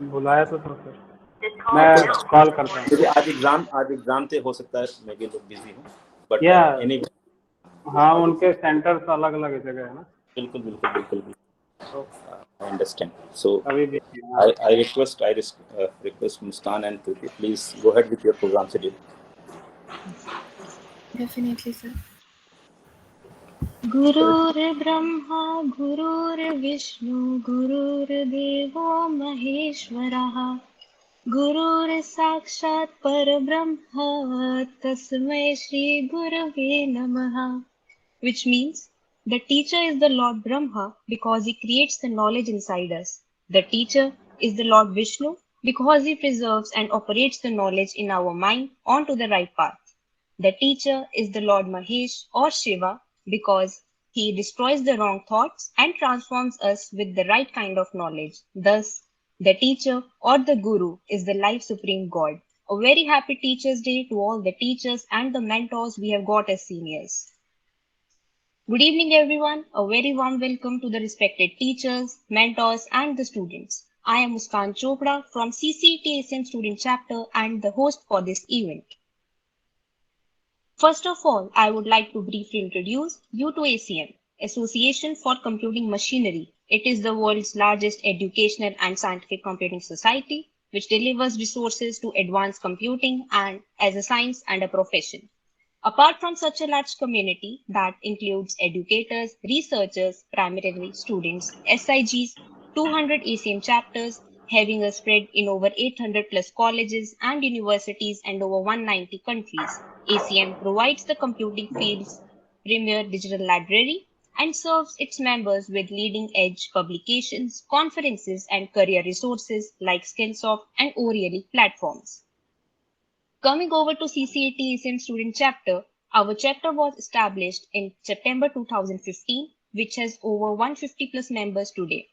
बुलाया तो था सर, मैं कॉल करता हूँ। आज एग्जाम थे, हो सकता है मैं भी लोग बिजी हूँ, बट या एनी हाँ, उनके सेंटर्स अलग अलग जगह है ना। बिल्कुल बिल्कुल बिल्कुल तो I understand. So अभी भी हाँ। I request Muskan and Kriti, please go ahead with your program schedule. Definitely, sir. गुरुर्ब्रह्मा गुरुर्विष्णु गुरुर्देवो महेश्वरः गुरुर्साक्षात् परब्रह्म तस्मै श्री गुरवे नमः. Which means the teacher is the Lord Brahma because he creates the knowledge inside us. The teacher is the Lord Vishnu because he preserves and operates the knowledge in our mind onto the right path. The teacher is the Lord Mahesh or Shiva because he destroys the wrong thoughts and transforms us with the right kind of knowledge. Thus, the teacher or the Guru is the life supreme God. A very happy Teachers' Day to all the teachers and the mentors we have got as seniors. Good evening, everyone. A very warm welcome to the respected teachers, mentors, and the students. I am Muskan Chopra from CCET ACM Student Chapter and the host for this event. First of all, I would like to briefly introduce you to ACM, Association for Computing Machinery. It is the world's largest educational and scientific computing society, which delivers resources to advance computing and as a science and a profession. Apart from such a large community that includes educators, researchers, primarily students, SIGs, 200 ACM chapters, having a spread in over 800 plus colleges and universities and over 190 countries, ACM provides the computing field's premier digital library and serves its members with leading-edge publications, conferences, and career resources like Skillsoft and O'Reilly platforms. Coming over to CCET ACM Student Chapter, our chapter was established in September 2015, which has over 150 plus members today.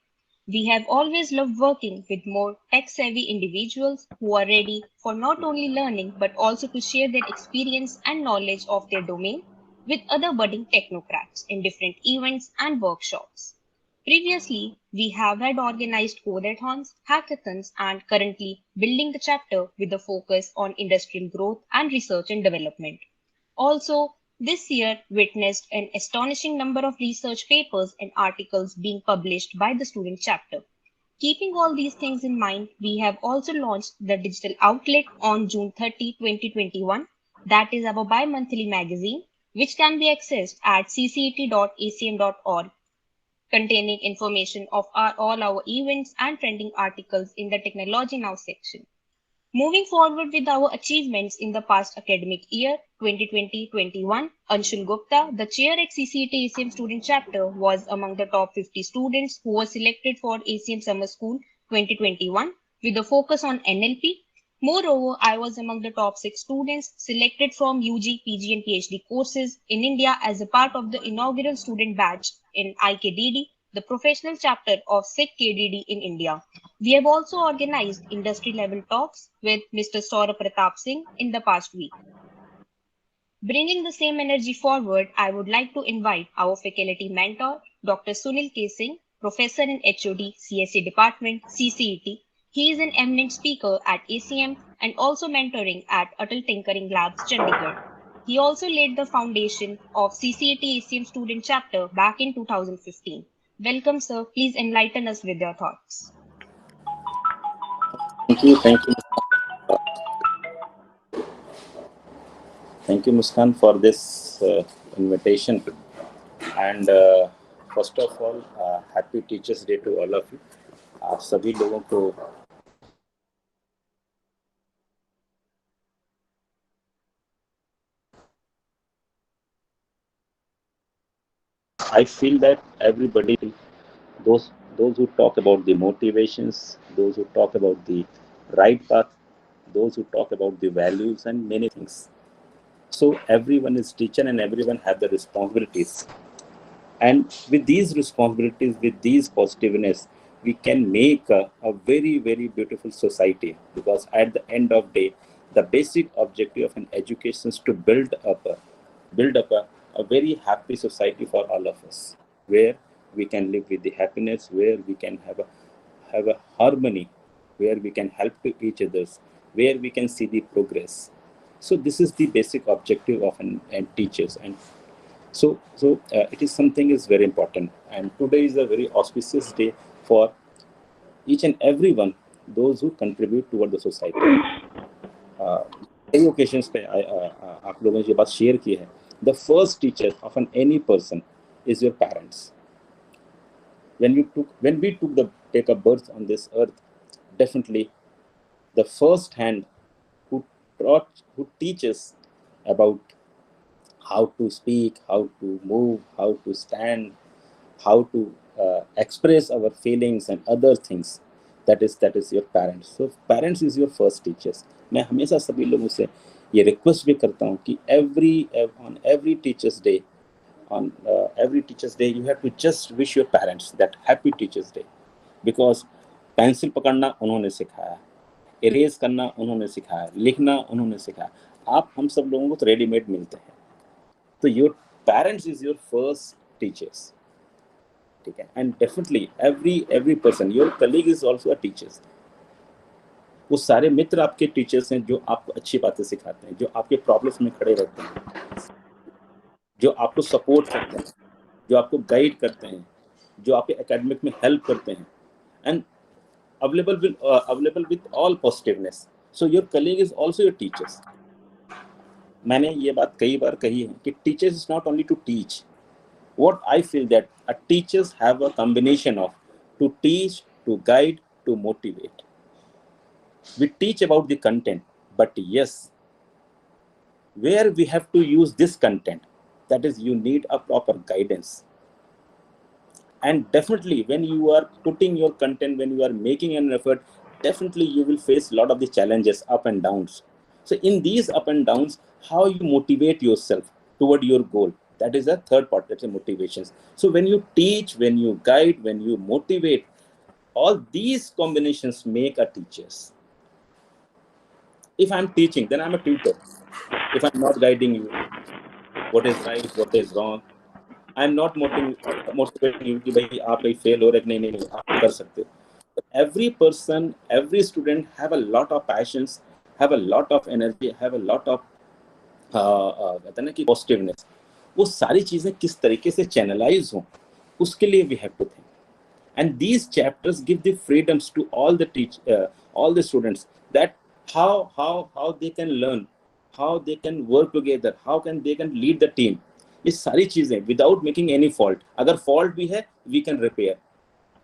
We have always loved working with more tech-savvy individuals who are ready for not only learning but also to share their experience and knowledge of their domain with other budding technocrats in different events and workshops. Previously, we have had organized codeathons, hackathons, and currently building the chapter with a focus on industrial growth and research and development. Also, this year witnessed an astonishing number of research papers and articles being published by the student chapter. Keeping all these things in mind, we have also launched the digital outlet on June 30, 2021. That is our bi-monthly magazine, which can be accessed at ccet.acm.org, containing information of all our events and trending articles in the Technology Now section. Moving forward with our achievements in the past academic year 2020-21, Anshul Gupta, the chair at CCET ACM Student Chapter, was among the top 50 students who were selected for ACM Summer School 2021 with a focus on NLP. Moreover, I was among the top 6 students selected from UG, PG and PhD courses in India as a part of the inaugural student batch in IKDD, the professional chapter of SICK KDD in India. We have also organized industry-level talks with Mr. Surya Pratap Singh in the past week. Bringing the same energy forward, I would like to invite our faculty mentor, Dr. Sunil K. Singh, Professor in HOD, CSE Department, CCET. He is an eminent speaker at ACM and also mentoring at Atal Tinkering Labs, Chandigarh. He also laid the foundation of CCET ACM Student Chapter back in 2015. Welcome, sir. Please enlighten us with your thoughts. Thank you, Muskan, for this invitation. And first of all, happy Teachers' Day to all of you. आप सभी लोगों को I feel that everybody, those who talk about the motivations, those who talk about the right path, those who talk about the values and many things. So everyone is teacher and everyone have the responsibilities. And with these responsibilities, with these positiveness, we can make a very, very beautiful society. Because at the end of the day, the basic objective of an education is to build up a very happy society for all of us, where we can live with the happiness, where we can have a harmony where we can help to each others, where we can see the progress. So this is the basic objective of an teachers. And so it is something is very important. And today is a very auspicious day for each and everyone, those who contribute toward the society. कई occasions पे आप लोगों ने ये बात share की है. The first teacher of any person is your parents. When we take a birth on this earth, definitely the first hand who teaches about how to speak, how to move, how to stand, how to express our feelings and other things, that is your parents. So parents is your first teachers. मैं हमेशा सभी लोगों से ये request भी करता हूँ कि on every teachers day you have to just wish your parents that happy teachers day, because pencil पकड़ना उन्होंने सिखाया, इरेज करना उन्होंने सिखाया, लिखना उन्होंने सिखाया. आप हम सब लोगों को तो रेडीमेड मिलते हैं. तो your parents is your first teachers. ठीक है. And definitely every person, your colleague is also a teachers. वो सारे मित्र आपके टीचर्स हैं जो आपको अच्छी बातें सिखाते हैं, जो आपके प्रॉब्लम्स में खड़े रहते हैं, जो आपको सपोर्ट करते हैं, जो आपको गाइड करते हैं, जो आपके एकेडमिक में हेल्प करते हैं, and available with all positiveness. So your colleague is also your teachers. मैंने ये बात कई बार कही है कि teachers is not only to teach. What I feel that a teachers have a combination of to teach, to guide, to motivate. We teach about the content, but yes, where we have to use this content, that is, you need a proper guidance. And definitely when you are putting your content, when you are making an effort, definitely you will face a lot of the challenges, up and downs. So in these up and downs, how you motivate yourself toward your goal, that is the third part, that's the motivations. So when you teach, when you guide, when you motivate, all these combinations make a teachers. If I'm teaching, then I'm a tutor. If I'm not guiding you, what is right, what is wrong, I'm not motivating you कि भाई आप कहीं fail हो रहे हैं, नहीं आप कर सकते हो. Every person, every student have a lot of passions, have a lot of energy, have a lot of कहते हैं ना कि positiveness. वो सारी चीजें किस तरीके से channelize हों, उसके लिए we have to think. And these chapters give the freedoms to all the students, that how they can learn, how they can work together, how they can lead the team. ये सारी चीजें without making any fault. अगर fault भी है, we can repair.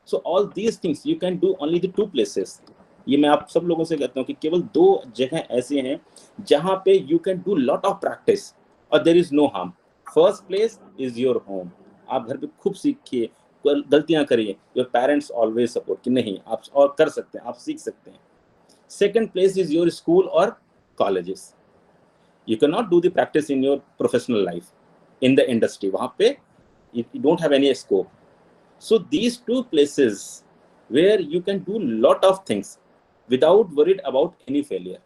So all these things you can do only the two places. ये मैं आप सब लोगों से कहता हूँ कि केवल दो जगह ऐसे हैं जहाँ पे you can do lot of practice और there is no harm. First place is your home. आप घर पे खूब सीखिए, गलतियां करिए. Your parents always support कि नहीं आप और कर सकते हैं, आप सीख सकते हैं. Second place is your school or colleges. You cannot do the practice in your professional life, in the industry. वहाँ पे you don't have any scope. So these two places where you can do lot of things without worried about any failure.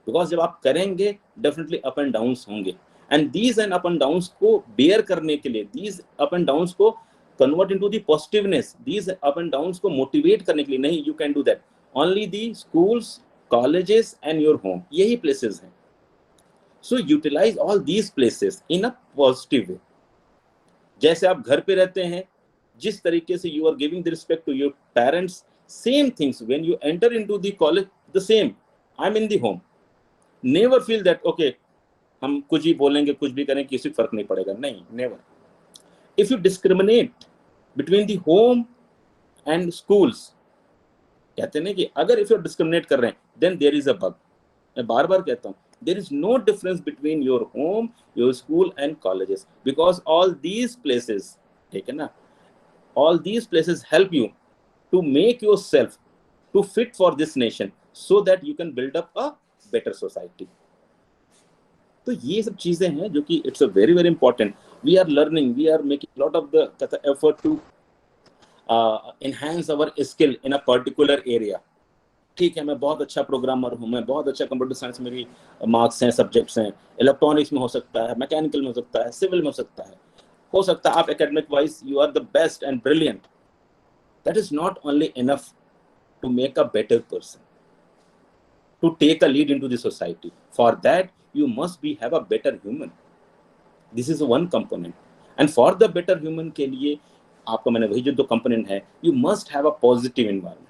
Because जब आप करेंगे, definitely up and downs होंगे. And these and up and downs को bear करने के लिए, these up and downs को convert into the positiveness, these up and downs को motivate करने के लिए, नहीं, you can do that. Only the schools, colleges and your home. यही places हैं. So utilize all these places in a positive way. जैसे आप घर पे रहते हैं, जिस तरीके से you are giving the respect to your parents, same things when you enter into the college, the same. I'm in the home. Never feel that okay, हम कुछ ही बोलेंगे, कुछ भी करें, किसी फर्क नहीं पड़ेगा. नहीं, never. If you discriminate between the home and schools, कहते हैं कि अगर if you discriminate कर रहे हैं, then there is a bug. मैं बार-बार कहता हूँ, there is no difference between your home, your school and colleges, because all these places, ठीक है ना, all these places help you to make yourself to fit for this nation so that you can build up a better society. तो ये सब चीजें हैं जो कि it's a very very important. We are learning, we are making a lot of the effort to enhance our skill in a particular area. ठीक है, मैं बहुत अच्छा प्रोग्रामर हूँ, मैं बहुत अच्छा कंप्यूटर साइंस मेरी मार्क्स हैं, सब्जेक्ट्स हैं, इलेक्ट्रॉनिक्स में हो सकता है, मैकेनिकल में हो सकता है, सिविल में हो सकता है आप academic wise you are the best and brilliant. That is not only enough. to make a better person, to take a lead into the society. For that, you must have a better human. This is one component. And for the better human के लिए आपको मैंने वही जो दो component है, you must have a positive environment,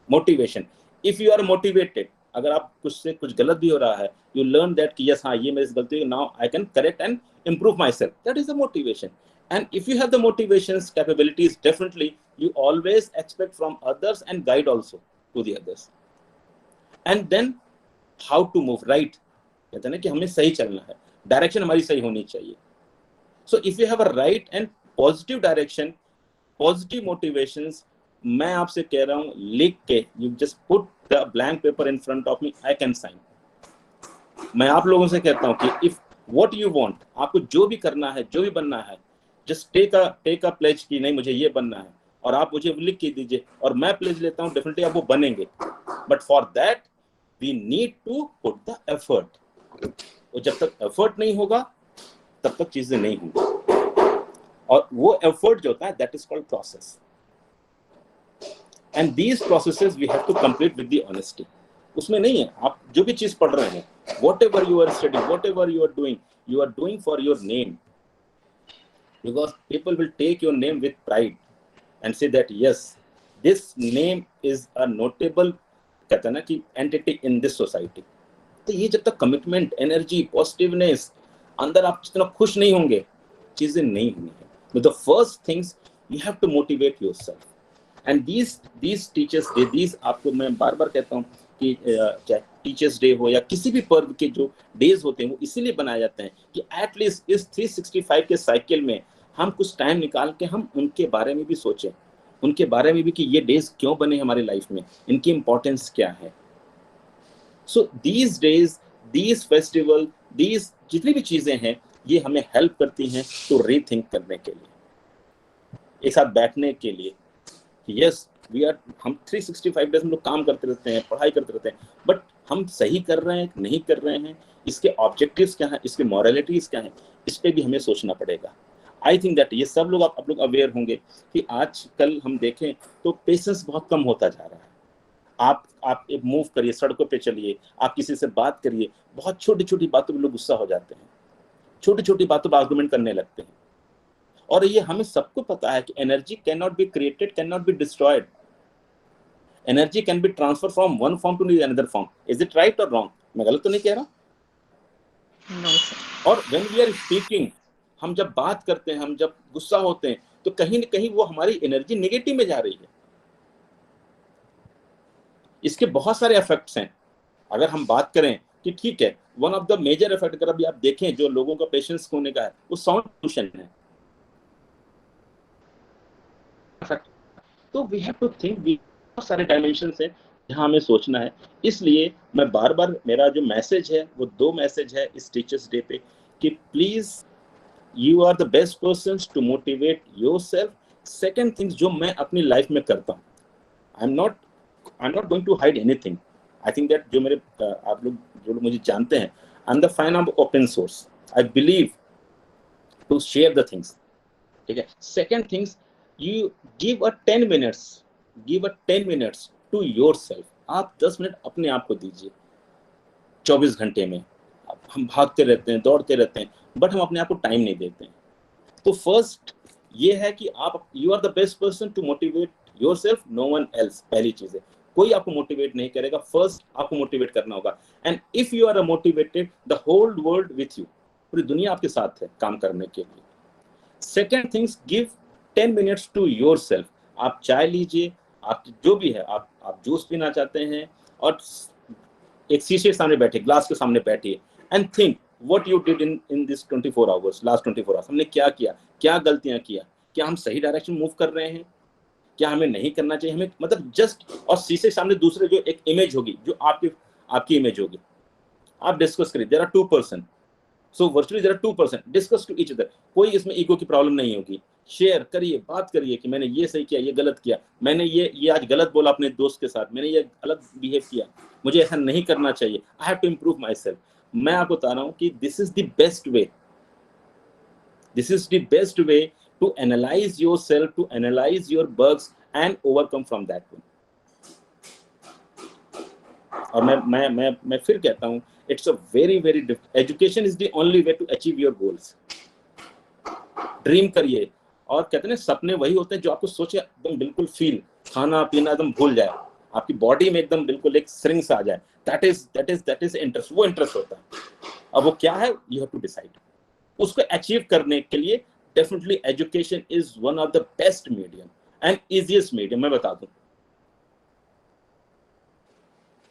motivation. If you are motivated, अगर आप कुछ से कुछ गलत भी हो रहा है, you learn that कि yes हाँ ये मेरी गलती है, now I can correct and improve myself. That is the motivation. And if you have the motivations, capabilities, definitely you always expect from others and guide also to the others. And then how to move right. कहते हैं ना कि हमें सही चलना है, direction हमारी सही होनी चाहिए. So if you have a right and positive direction, positive motivations, मैं आपसे कह रहा हूँ लिख के, you just put the blank paper in front of me, I can sign. मैं आप लोगों से कहता हूँ कि if what you want, आपको जो भी करना है, जो भी बनना है, just take a pledge कि नहीं मुझे ये बनना है, और आप मुझे लिख के दीजिए, और मैं pledge लेता हूँ, definitely आप वो बनेंगे. But for that we need to put the effort. और जब तक effort नहीं होगा तब तक चीजें नहीं होंगी. और वो effort जो होता है, that is called process. And these processes we have to complete with the honesty. उसमें नहीं है, आप जो भी चीज पढ़ रहे हैं, whatever you are studying, whatever you are doing for your name, because people will take your name with pride and say that yes, this name is a notable कहते हैं ना कि entity in this society. तो ये जब तक commitment, energy, positiveness अंदर आप जितना खुश नहीं होंगे, चीजें नहीं होंगी. But the first things you have to motivate yourself. And these teachers day, these आपको मैं बार बार कहता हूँ कि चाहे टीचर्स डे हो या किसी भी पर्व के जो डेज होते हैं वो इसीलिए बनाए जाते हैं कि एटलीस्ट इस 365 के साइकिल में हम कुछ टाइम निकाल के हम उनके बारे में भी सोचें, उनके बारे में भी कि ये डेज क्यों बने हमारी लाइफ में, इनकी इंपॉर्टेंस क्या है. So these days, these festival, these जितनी भी चीजें हैं, ये हमें हेल्प करती हैं टू रीथिंक करने के लिए, एक साथ बैठने के लिए. यस हम 365 डेज हम लोग काम करते रहते हैं, पढ़ाई करते रहते हैं, बट हम सही कर रहे हैं नहीं कर रहे हैं, इसके ऑब्जेक्टिव्स क्या हैं, इसके मॉरलिटीज क्या हैं, इस पे भी हमें सोचना पड़ेगा. आई थिंक दैट ये सब लोग आप लोग अवेयर होंगे कि आजकल हम देखें तो पेशेंस बहुत कम होता जा रहा है. आप एक मूव करिए, सड़कों पे चलिए, आप किसी से बात करिए, बहुत छोटी छोटी बातों पे लोग गुस्सा हो जाते हैं, छोटी छोटी बातों पर आर्गुमेंट करने लगते हैं. और ये हमें सबको पता है कि energy can not be created, can not be destroyed. Energy can be transfer from one form to another form. Is it right और रॉन्ग? मैं गलत तो नहीं कह रहा? No, sir. और व्हेन वी आर स्पीकिंग, हम जब बात करते हैं, हम जब गुस्सा होते हैं, तो कहीं न कहीं वो हमारी एनर्जी नेगेटिव में जा रही है. इसके बहुत सारे इफेक्ट्स हैं. अगर हम बात करें कि ठीक है, one of the major effect अगर अभी आप देखें जो लोगों का पेशेंस खोने का है, वो साउंड पोल्यूशन है. तो वी हैव टू थिंक, बहुत सारे डायमेंशंस हैं जहां हमें सोचना है. इसलिए मैं बार बार, मेरा जो मैसेज है वो दो मैसेज है इस टीचर्स डे पे कि please you are the best person to motivate yourself. Second things जो मैं अपनी लाइफ में करता हूँ, I am not going to hide anything. I think that जो मेरे आप लोग जो लोग मुझे जानते हैं, I am the fan of open source. I believe to share the things. ठीक है. Second things, you give a 10 minutes to yourself. आप 10 मिनट अपने आप को दीजिए. 24 घंटे में हम भागते रहते हैं, दौड़ते रहते हैं, बट हम अपने आप को टाइम नहीं देते हैं. तो फर्स्ट ये है कि आप you are the best person to motivate yourself, no one else. पहली चीज है, कोई आपको मोटिवेट नहीं करेगा, फर्स्ट आपको मोटिवेट करना होगा. And if you are a motivated, the whole world with you, पूरी दुनिया आपके साथ है काम करने के लिए. Second things, give 10 minutes to yourself. आप चाय लीजिए, आप जो भी है, आप जूस पीना चाहते हैं, और एक शीशे के सामने बैठे, ग्लास के सामने बैठिए, and think what you did in this 24 hours, last 24 hours. हमने क्या किया, क्या गलतियां किया, क्या हम सही डायरेक्शन मूव कर रहे हैं, क्या हमें नहीं करना चाहिए, हमें मतलब जस्ट. और शीशे के सामने दूसरे जो एक इमेज होगी, जो आपकी इमेज होगी, आप डिस्कस करिए. There are 2 person. So virtually there are 2 person. Discuss to each other. कोई इसमें ईगो की प्रॉब्लम नहीं होगी. शेयर करिए, बात करिए कि मैंने ये सही किया, ये गलत किया, मैंने ये आज गलत बोला अपने दोस्त के साथ, मैंने ये अलग बिहेव किया, मुझे ऐसा नहीं करना चाहिए. I have to improve my self. मैं आपको बता रहा हूँ कि this is the best way. This is the best way to analyse your self, to analyse your bugs and overcome from that one. और मैं फिर कहता हूँ, it's a very very education is the only way to achieve your goals. Dream करिए, और कहते हैं ना सपने वही होते हैं जो आपको सोचे एकदम बिल्कुल फील, खाना पीना एकदम भूल जाए, आपकी बॉडी में एकदम बिल्कुल एक स्ट्रिंग्स आ जाए, दैट इज इंटरेस्ट, वो इंटरेस्ट होता है। अब वो क्या है, यू हैव टू डिसाइड। उसको अचीव करने के लिए definitely education is one of the best medium and easiest medium, मैं बता दूं।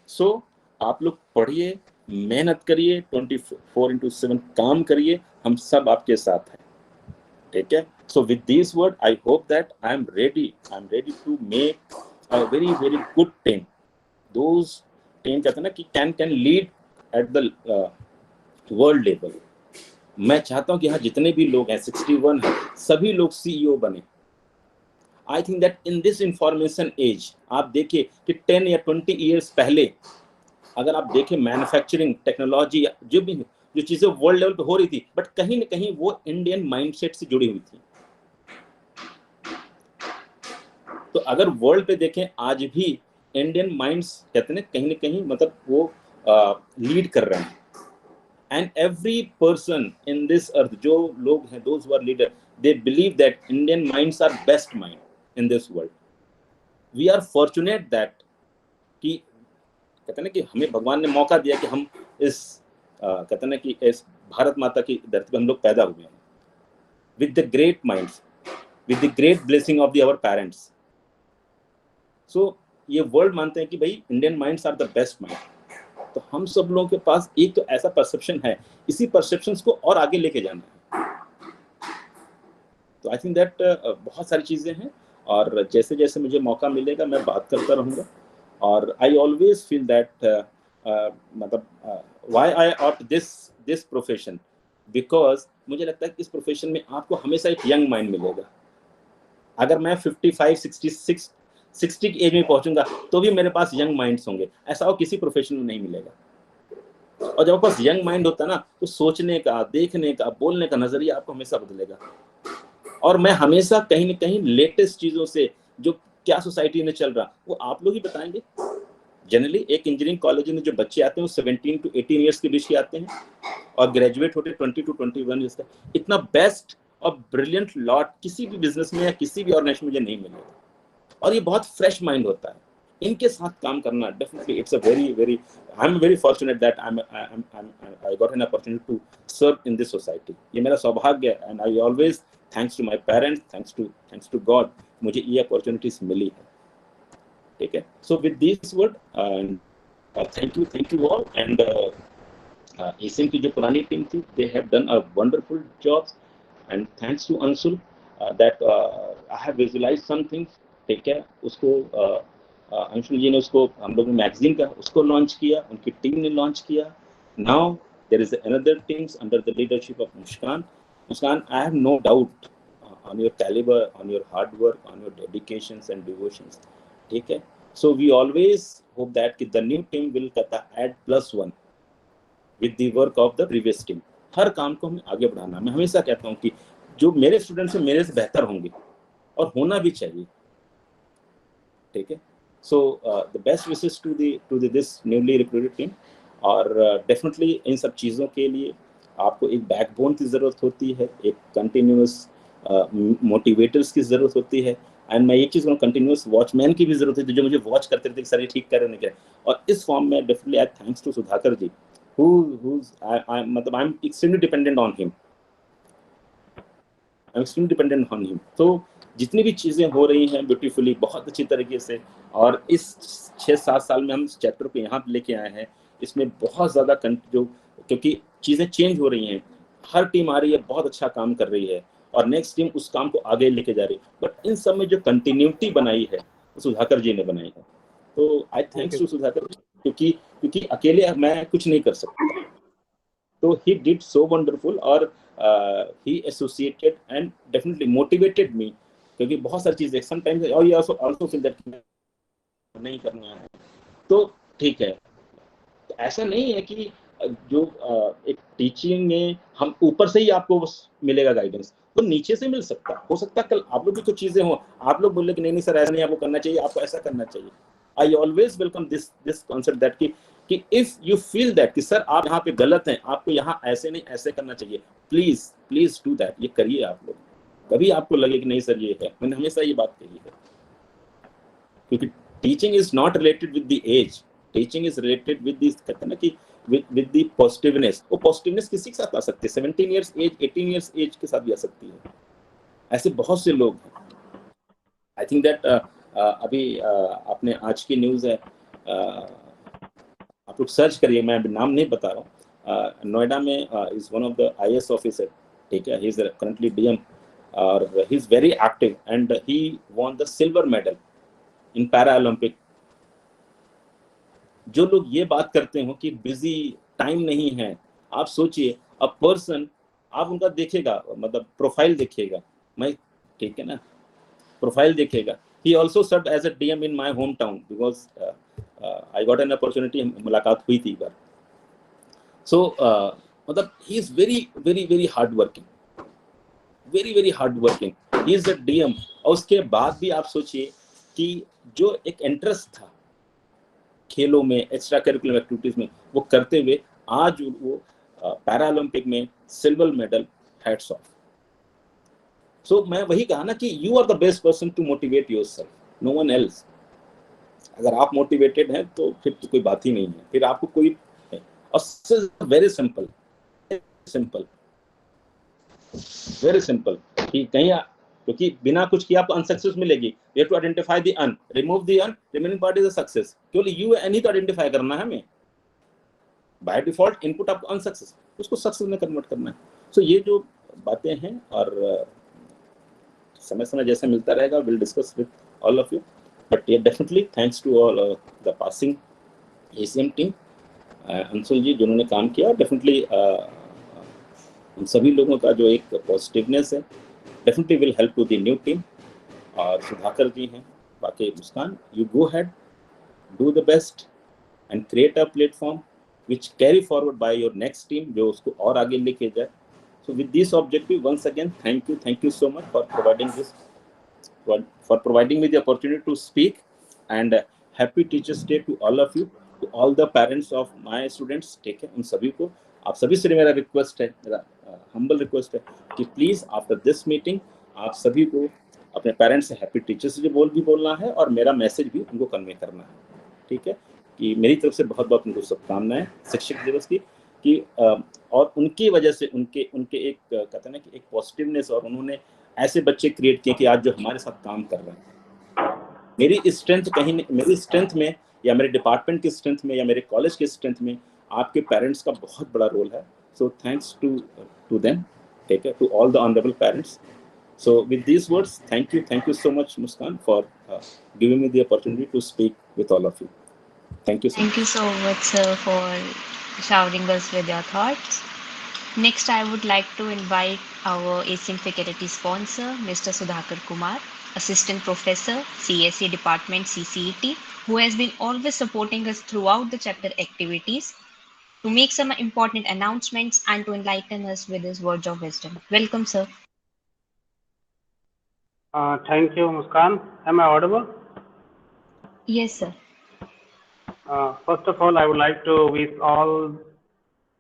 सो आप लोग पढ़िए, मेहनत करिए, 24/7 काम करिए, हम सब आपके साथ हैं, ठीक है। So with these words, I hope that I am ready to make a very very good team. Those team कहते हैं ना कि can lead at the world level. मैं चाहता हूं कि यहाँ जितने भी लोग हैं 61 हैं, सभी लोग CEO बने। I think that in this information age, आप देखिए कि 10 या 20 years पहले अगर आप देखें मैन्युफैक्चरिंग टेक्नोलॉजी जो चीजें वर्ल्ड लेवल पे हो रही थी, बट कहीं ना कहीं वो इंडियन माइंडसेट से जुड़ी हुई थी। तो अगर वर्ल्ड पे देखें आज भी इंडियन माइंड्स कहते हैं कहीं ना कहीं मतलब वो लीड कर रहे हैं। And every person in this earth, जो लोग हैं, those who are leader, they believe that Indian minds are best mind in this world. We are fortunate that कि कहते हैं ना कि हमें भगवान ने मौका दिया कि हम इस कहते हैं ना कि इस भारत माता की धरती पे हम लोग पैदा हुए हैं with the great minds, with the great blessing of the our parents. So ये वर्ल्ड मानते हैं कि भाई Indian minds are the best mind. तो हम सब लोगों के पास एक तो ऐसा परसेप्शन है, इसी परसेप्शंस को और आगे लेके जाना है। तो आई थिंक दैट बहुत सारी चीजें हैं, और जैसे जैसे मुझे मौका मिलेगा मैं बात करता रहूँगा। और आई ऑलवेज फील दैट मतलब why I opt this profession, because मुझे लगता है कि इस प्रोफेशन में आपको हमेशा एक यंग माइंड मिलेगा। अगर मैं 55, 66, 60 की एज में पहुंचूंगा तो भी मेरे पास यंग माइंड्स होंगे, ऐसा वो किसी प्रोफेशन में नहीं मिलेगा। और जब आपके पास यंग माइंड होता है ना, तो सोचने का, देखने का, बोलने का नजरिया आपको हमेशा बदलेगा। और मैं हमेशा कहीं ना कहीं लेटेस्ट चीजों से, जो क्या सोसाइटी में चल रहा, वो आप लोग ही बताएंगे। जनरली एक इंजीनियरिंग कॉलेज में जो बच्चे आते हैं वो 17 to 18 ईयर्स के बीच के आते हैं, और ग्रेजुएट होते 20 to 21 ईयर्स का। इतना बेस्ट और ब्रिलियंट लॉट किसी भी बिजनेस में या किसी भी ऑर्गेनाइजेशन में मुझे नहीं मिलेगा। और ये बहुत फ्रेश माइंड होता है, इनके साथ काम करना definitely it's a very I am very fortunate that I got an opportunity to serve in this society. ये मेरा सौभाग्य है, and I always thanks to my parents, thanks to God, मुझे ये अपॉर्चुनिटीज मिली है, ठीक है। So with this word thank you all. And ACM की जो पुरानी टीम थी, they have done a wonderful job, and thanks to Anshul that I have visualised some things, ठीक है। उसको अंशुल जी ने उसको, हम लोग ने मैगजीन का उसको लॉन्च किया, उनकी टीम ने लॉन्च किया। Now there is another teams under the leadership of Muskan. I have no doubt on your caliber, on your hard work, on your dedications and devotions, ठीक है। So we always hope that the new team will add +1 with the work of the previous team। हर काम को हमें आगे बढ़ाना। मैं हमेशा कहता हूँ कि जो मेरे स्टूडेंट्स हैं मेरे से बेहतर होंगे, और होना भी चाहिए, ठीक है। So the best wishes to this newly recruited team. और डेफिनेटली इन सब चीज़ों के लिए आपको एक बैकबोन की ज़रूरत होती है, एक कंटिन्यूस मोटिवेटर्स की ज़रूरत होती है, एंड मैं ये चीज़ कंटिन्यूस वॉचमैन की भी ज़रूरत होती है, जो मुझे वॉच करते रहते सर ये ठीक कर रहे हैं क्या। और इस फॉर्म में definitely I thanks to Sudhakar ji, मतलब I am extremely dependent on him, तो जितनी भी चीज़ें हो रही हैं ब्यूटीफुली, बहुत अच्छी तरीके से, और इस 6-7 साल में हम इस चैप्टर को यहाँ लेके आए हैं, इसमें बहुत ज़्यादा जो, क्योंकि चीज़ें चेंज हो रही हैं, हर टीम आ रही है, बहुत अच्छा काम कर रही है, और नेक्स्ट टीम उस काम को आगे लेके जा रही है, बट इन सब में जो कंटिन्यूटी बनाई है वो सुधाकर जी ने बनाई है। तो आई थैंक्स टू सुधाकर जी, क्योंकि अकेले मैं कुछ नहीं कर सकता। तो he did so wonderful, और he associated and definitely motivated me, क्योंकि बहुत सारी चीजें sometimes और you also feel that नहीं करना है, तो ठीक है। तो ऐसा नहीं है कि जो एक टीचिंग में हम ऊपर से ही आपको मिलेगा गाइडेंस, तो नीचे से मिल सकता है। हो सकता है कल आप लोग भी कुछ चीजें हो, आप लोग बोले कि नहीं सर ऐसा नहीं, आपको करना चाहिए, आपको ऐसा करना चाहिए, I always welcome this concept that कि if you feel that कि सर आप यहाँ पे गलत हैं, आपको यहाँ ऐसे नहीं ऐसे करना चाहिए, प्लीज डू दैट, ये करिए आप लोग। कभी आपको लगे कि नहीं सर ये है, मैंने हमेशा ये बात कही है, क्योंकि teaching is not related with the age, teaching is related with this, कहते हैं ना कि विद द पॉजिटिवनेस। वो पॉजिटिवनेस किसी के साथ आ सकती है, 17 इयर्स एज, 18 इयर्स एज के साथ भी आ सकती है। ऐसे बहुत से लोग हैं। आई थिंक दैट अभी आपने आज की न्यूज़ है, आप लोग सर्च करिए, मैं अभी नाम नहीं बता रहा हूँ। नोएडा में is one of the IAS officer, ठीक है, ही इज करंटली DM और he is very active and he won the silver medal in para Olympic. जो लोग ये बात करते हो कि बिजी, टाइम नहीं है, आप सोचिए अ पर्सन, आप उनका देखेगा, मतलब प्रोफाइल देखिएगा, मैं, ठीक है ना, प्रोफाइल देखिएगा। He also served as a DM in my hometown because I got an opportunity, मुलाकात हुई थी एक बार। So मतलब he is very hard working, very hard working. He is a DM। और उसके बाद भी आप सोचिए कि जो एक इंटरेस्ट था खेलों में, एक्स्ट्रा करिकुलर एक्टिविटीज में, वो करते हुए आज वो पैरा ओलंपिक में silver medal, hats off. So मैं वही कहा ना कि you are the best person to motivate yourself, no one else. अगर आप मोटिवेटेड हैं तो फिर तो कोई बात ही नहीं है, फिर आपको कोई, और वेरी सिंपल कि कहीं, क्योंकि बिना कुछ किए आपको अनसक्सेस मिलेगी। You have to identify the un, remove the un, remaining part is a success. केवल यू एंड ही तो आइडेंटिफाई करना है हमें। बाय डिफॉल्ट इनपुट आपको अनसक्सेस, उसको सक्सेस में कन्वर्ट करना है। सो ये जो बातें हैं, और समय जैसे मिलता रहेगा, will discuss with all of you. But ये definitely thanks to all the passing ACM team, Anshul ji जिन्होंने काम किया, डेफिनेटली उन सभी लोगों का जो एक पॉजिटिवनेस है definitely will help to the new team. और सुधाकर जी हैं, बाकी Muskan, you go ahead, do the best and create a platform which carry forward by your next team, जो उसको और आगे लेके जाए। So with this objective, once again, thank you so much for providing this, for providing me the opportunity to speak, and happy Teachers Day to all of you, to all the parents of my students। ठीक है, उन सभी को, आप सभी से मेरा request है, मेरा हम्बल रिक्वेस्ट है कि प्लीज आफ्टर दिस मीटिंग आप सभी को अपने पेरेंट्स से हैप्पी टीचर्स डे बोलना है, और मेरा मैसेज भी उनको कन्वे करना है। ठीक है, कि मेरी तरफ से बहुत बहुत उनको शुभकामनाएं शिक्षक दिवस की, कि और उनकी वजह से उनके एक कहते हैं ना कि एक पॉजिटिवनेस, और उन्होंने ऐसे बच्चे क्रिएट किए कि आज जो हमारे साथ काम कर रहे हैं। मेरी स्ट्रेंथ कहीं, मेरी स्ट्रेंथ में, या मेरे डिपार्टमेंट की स्ट्रेंथ में, या मेरे कॉलेज की स्ट्रेंथ में आपके पेरेंट्स का बहुत बड़ा रोल है। सो थैंक्स टू देम, ठीक है, to all the honourable parents. So with these words, thank you so much Muskan for giving me the opportunity to speak with all of you. Thank you so much. Thank you so much, sir, for showering us with your thoughts. Next, I would like to invite our ACM faculty sponsor, Mr. Sudhakar Kumar, Assistant Professor, CSE Department, CCET, who has been always supporting us throughout the chapter activities, to make some important announcements and to enlighten us with his words of wisdom. Welcome, sir. Thank you, Muskan. Am I audible? Yes, sir. First of all, I would like to wish all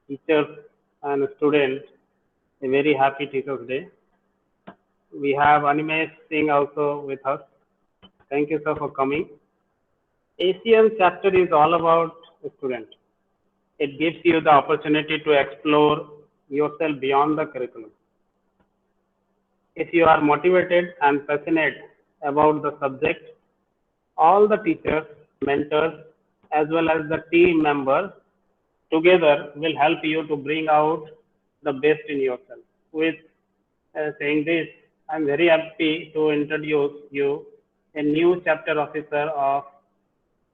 teachers and students a very happy Teachers Day. We have Arne Singh also with us. Thank you, sir, for coming. ACM chapter is all about a student. It gives you the opportunity to explore yourself beyond the curriculum. If you are motivated and passionate about the subject, all the teachers, mentors, as well as the team members together will help you to bring out the best in yourself. With saying this, I'm very happy to introduce you a new chapter officer of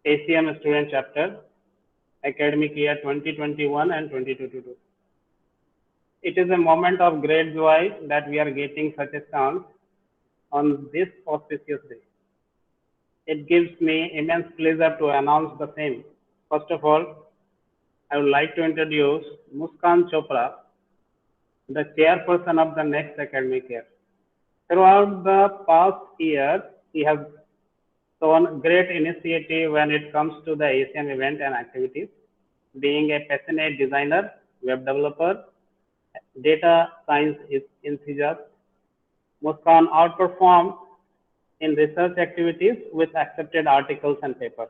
ACM Student Chapter, academic year 2021 and 2022. It is a moment of great joy that we are getting such a chance on this auspicious day. It gives me immense pleasure to announce the same. First of all, I would like to introduce Muskan Chopra, the chairperson of the next academic year. Throughout the past year, he has So one great initiative when it comes to the ACM event and activities, being a passionate designer, web developer, data science enthusiast, Muskan outperformed in research activities with accepted articles and papers.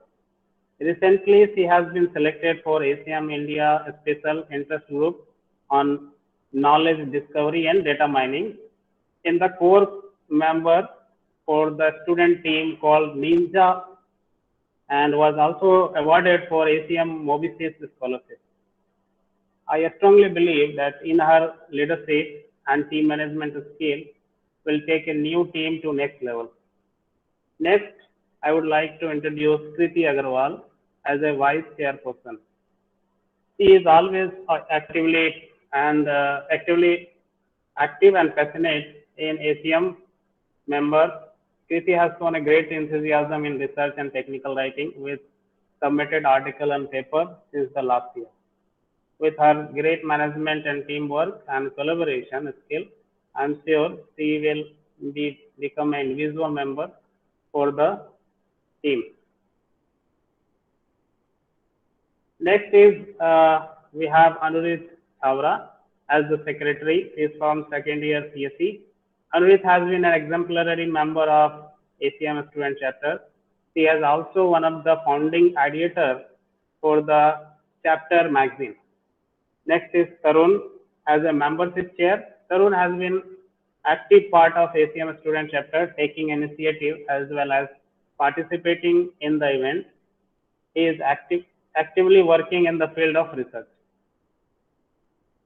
Recently, she has been selected for ACM India Special Interest Group on knowledge discovery and data mining in the core member for the student team called Ninja and was also awarded for ACM Mobisis Scholarship. I strongly believe that in her leadership and team management skill will take a new team to next level. Next, I would like to introduce Kriti Agarwal as a vice chairperson. She is always actively active and passionate in ACM member. Kriti has shown a great enthusiasm in research and technical writing with submitted article and paper since the last year. With her great management and teamwork and collaboration skill, I am sure she will become an individual member for the team. Next is we have Anurit Tavra as the secretary. He is from second year CSE. Anurit has been an exemplary member of ACM Student Chapter. She is also one of the founding ideators for the chapter magazine. Next is Tarun as a membership chair. Tarun has been active part of ACM Student Chapter, taking initiative as well as participating in the event. He is actively working in the field of research.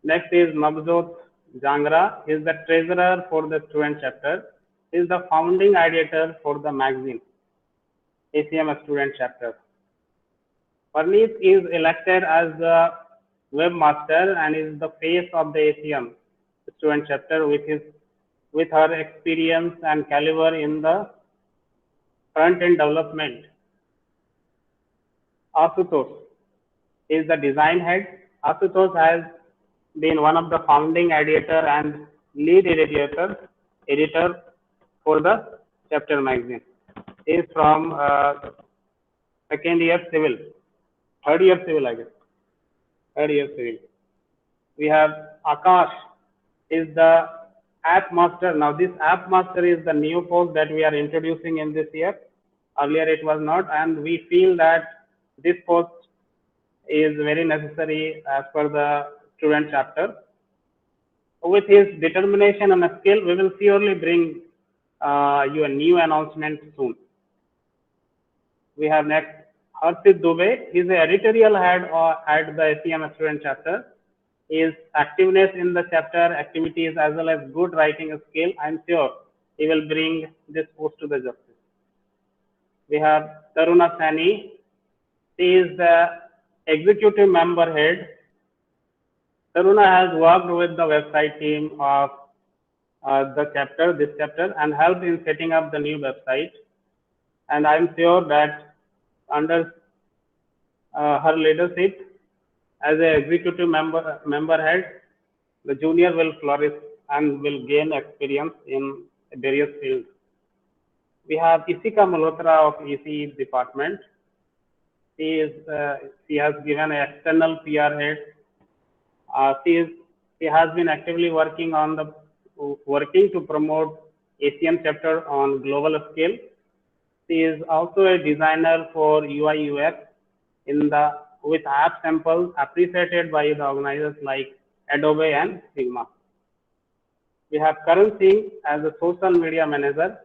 Next is Navjot Jangra. He is the treasurer for the student chapter. He is the founding ideator for the magazine, ACM Student Chapter. Parneet is elected as the webmaster and is the face of the ACM Student Chapter with her experience and caliber in the front-end development. Asutosh is the design head. Asutosh has been one of the founding editor and lead editor for the chapter magazine. He is from second year civil, third year civil, I guess. Third year civil. We have Akash is the app master. Now this app master is the new post that we are introducing in this year. Earlier it was not, and we feel that this post is very necessary as per the student chapter. With his determination and skill, we will surely bring you a new announcement soon. We have next Harvey Duve. He is the editorial head at the ACM Student Chapter. His activeness in the chapter activities as well as good writing skill, I am sure he will bring this post to the justice. We have Taruna Sani. She is the executive member head. Taruna has worked with the website team of this chapter, and helped in setting up the new website. And I am sure that under her leadership as an executive member head, the junior will flourish and will gain experience in various fields. We have Isika Malhotra of EC department. She has given an external PR head. She has been actively working to promote ACM chapter on global scale. She is also a designer for UI UX with app samples appreciated by the organizers like Adobe and Sigma. We have Karan Singh as a social media manager.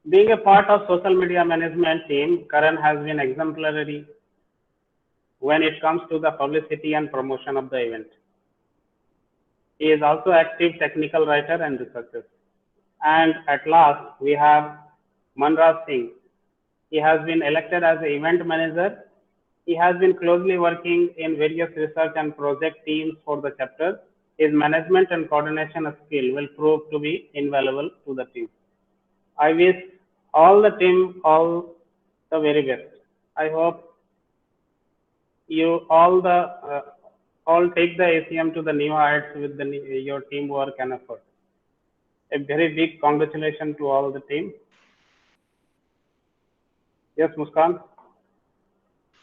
Being a part of social media management team, Karan has been exemplary when it comes to the publicity and promotion of the event. He is also active technical writer and researcher. And at last, we have Manra Singh. He has been elected as an event manager. He has been closely working in various research and project teams for the chapter. His management and coordination skill will prove to be invaluable to the team. I wish all the team all the very best. I hope you all take the ACM to the new heights with your teamwork and effort. A very big congratulations to all the team. Yes, Muskan.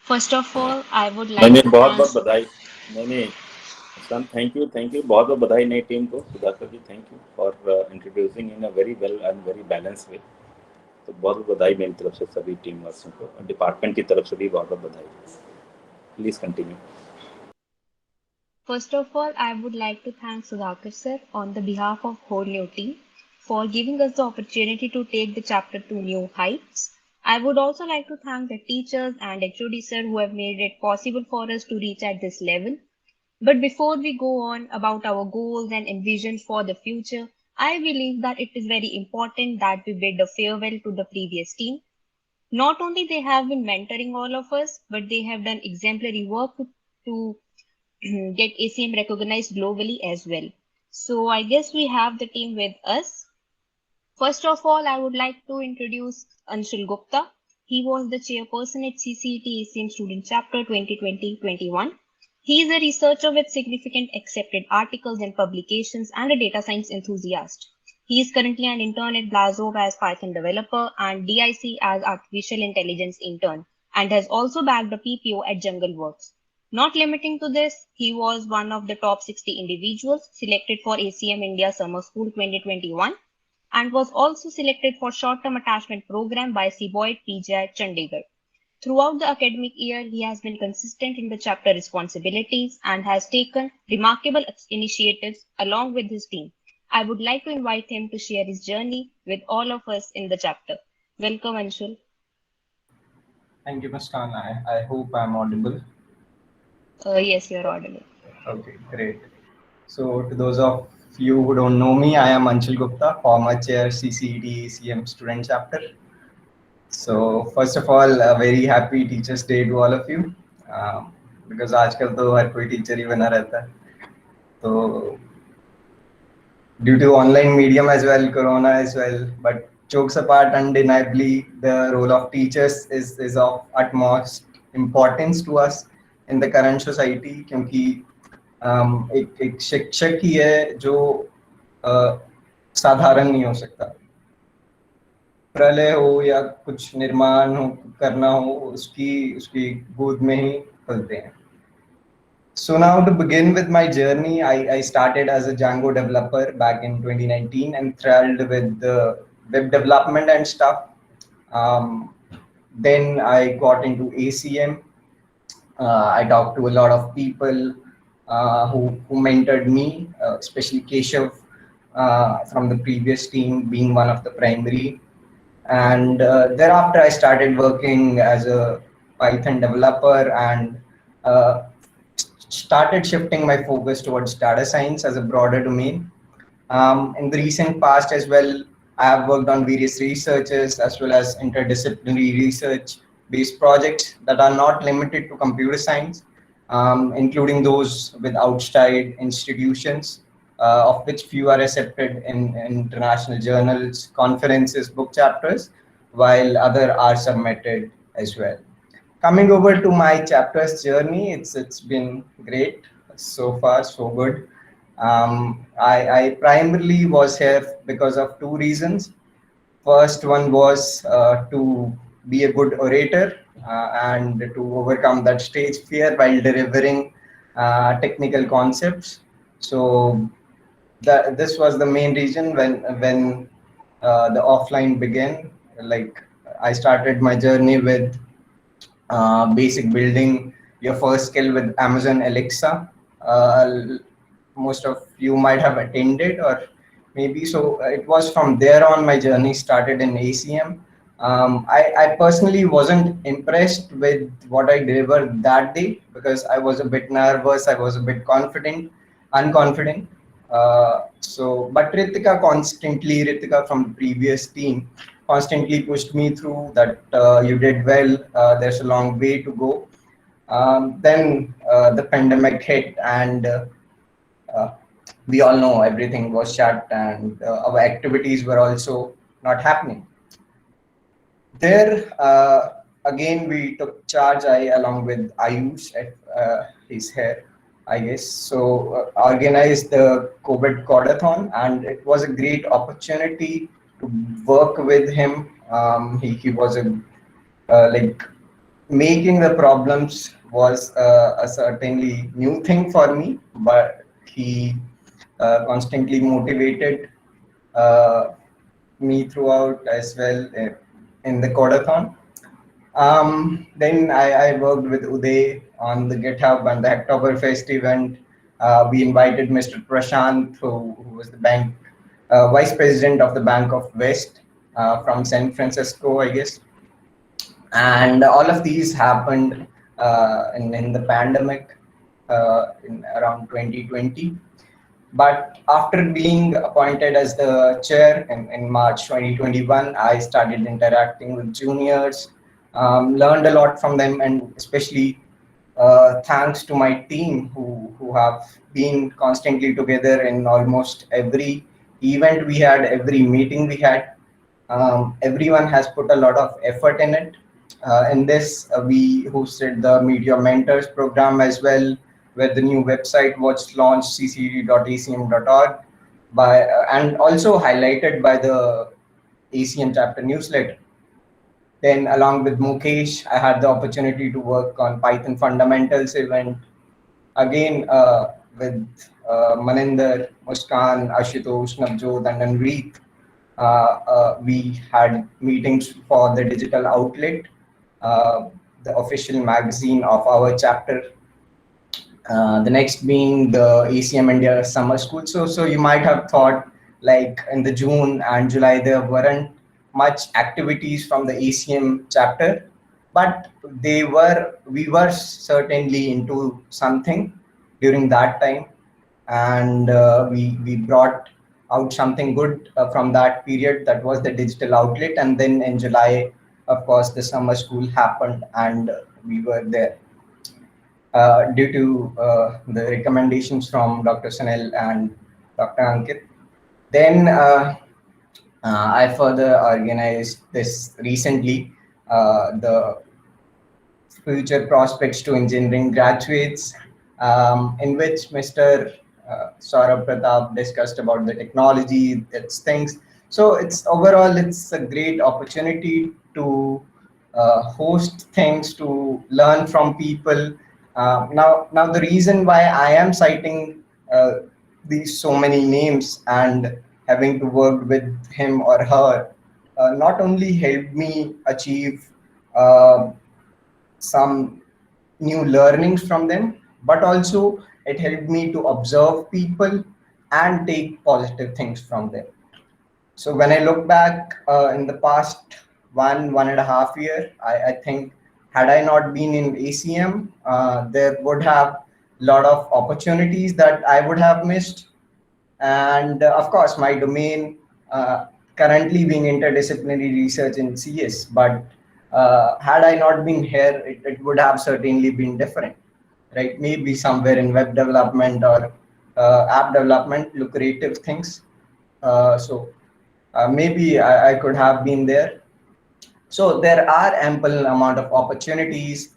First of all, I would नहीं like नहीं to बहुत thank बहुत बधाई नहीं मुस्कान thank you बहुत बहुत बधाई नई टीम को Sudhakar ji thank you for introducing in a very well and very balance way तो बहुत बहुत बधाई मेरी तरफ से सभी टीम वासियों को और डिपार्टमेंट की तरफ से भी बहुत बहुत बधाई please continue First of all, I would like to thank Sudhakar sir on the behalf of whole new team for giving us the opportunity to take the chapter to new heights. I would also like to thank the teachers and HOD sir who have made it possible for us to reach at this level. But before we go on about our goals and envisions for the future, I believe that it is very important that we bid a farewell to the previous team. Not only they have been mentoring all of us, but they have done exemplary work to get ACM recognized globally as well. So I guess we have the team with us. First of all, I would like to introduce Anshul Gupta. He was the chairperson at CCET ACM Student Chapter 2020-21. He is a researcher with significant accepted articles and publications and a data science enthusiast. He is currently an intern at Blazov as Python developer and DIC as artificial intelligence intern, and has also bagged a PPO at Jungle Works. Not limiting to this, he was one of the top 60 individuals selected for ACM India Summer School 2021 and was also selected for short-term attachment program by CBOIT PGI Chandigarh. Throughout the academic year, he has been consistent in the chapter responsibilities and has taken remarkable initiatives along with his team. I would like to invite him to share his journey with all of us in the chapter. Welcome, Anshul. Thank you, Muskan. I hope I'm audible. Yes, you're audible. Okay, great. So, to those of you who don't know me, I am Anshul Gupta, former chair CCET ACM Student Chapter. So, first of all, a very happy Teachers' Day to all of you. Because आजकल तो हर कोई teacher ही बना रहता है. So, due to online medium as well, Corona as well, but jokes apart, undeniably, the role of teachers is of utmost importance to us in the current society क्योंकि एक शिक्षक ही है जो साधारण नहीं हो सकता प्रलय हो या कुछ निर्माण हो करना हो उसकी उसकी गोद में ही फलते हैं. So now to begin with my journey, I started as a Django developer back in 2019 and thrilled with the web development and stuff. Then I got into ACM. I talked to a lot of people who mentored me, especially Keshav from the previous team being one of the primary. And thereafter, I started working as a Python developer and started shifting my focus towards data science as a broader domain. In the recent past as well, I have worked on various researches as well as interdisciplinary research-based projects that are not limited to computer science, including those with outside institutions, of which few are accepted in international journals, conferences, book chapters, while other are submitted as well. Coming over to my chapter's journey, it's been great so far, so good. I primarily was here because of two reasons. First one was to be a good orator and to overcome that stage fear while delivering technical concepts. So this was the main reason when the offline began. Like I started my journey with basic building your first skill with Amazon Alexa. Most of you might have attended or maybe so. It was from there on my journey started in ACM. I personally wasn't impressed with what I delivered that day because I was a bit nervous. I was a bit unconfident. But Ritika from the previous team constantly pushed me through that you did well, there's a long way to go. Then the pandemic hit and we all know everything was shut and our activities were also not happening. There, again, we took charge, I along with Ayush, he's here, I guess. So organized the COVID Codathon and it was a great opportunity to work with him. He was a like making the problems was a certainly new thing for me, but he constantly motivated uh, me throughout as well in the codathon. Then I worked with Uday on the GitHub and the Hacktoberfest event. We invited Mr. Prashant, who was the bank vice president of the Bank of West from San Francisco, I guess. And all of these happened in the pandemic in around 2020. But after being appointed as the chair in March 2021, I started interacting with juniors, learned a lot from them, and especially thanks to my team who have been constantly together in almost every event we had, every meeting we had. Everyone has put a lot of effort in it. In this, we hosted the Media Mentors program as well, where the new website was launched, CCET.acm.org, and also highlighted by the ACM chapter newsletter. Then, along with Mukesh, I had the opportunity to work on Python fundamentals event. Again, with Maninder, Muskan, Ashutosh, Navjot, and Anreet, we had meetings for the digital outlet, the official magazine of our chapter. The next being the ACM India Summer School. So you might have thought like in the June and July there weren't much activities from the ACM chapter, but we were certainly into something during that time, and we brought out something good from that period. That was the digital outlet, and then in July, of course, the summer school happened, and we were there due to the recommendations from Dr. Sanil and Dr. Ankit. Then I further organized this recently, the future prospects to engineering graduates, in which Mr. Saurabh Pratap discussed about the technology, its things. So it's overall, it's a great opportunity to host things, to learn from people. Now the reason why I am citing these so many names and having to work with him or her not only helped me achieve uh, some new learnings from them, but also it helped me to observe people and take positive things from them. So when I look back in the past 1.5 year, I think had I not been in ACM, there would have a lot of opportunities that I would have missed. And of course, my domain currently being interdisciplinary research in CS, but had I not been here, it would have certainly been different, right? Maybe somewhere in web development or app development, lucrative things. So maybe I could have been there. So there are ample amount of opportunities,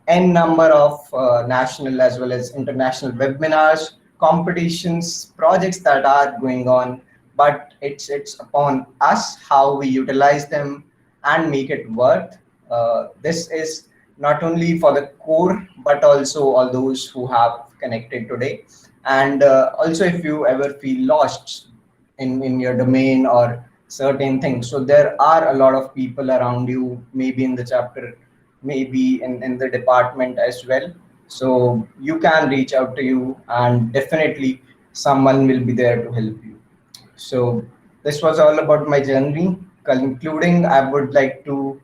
n number of national as well as international webinars, competitions, projects that are going on. But it's upon us how we utilize them and make it work. This is not only for the core, but also all those who have connected today. And also, if you ever feel lost in your domain or certain things. So there are a lot of people around you, maybe in the chapter, maybe in the department as well. So you can reach out to you and definitely someone will be there to help you. So this was all about my journey. Concluding, I would like to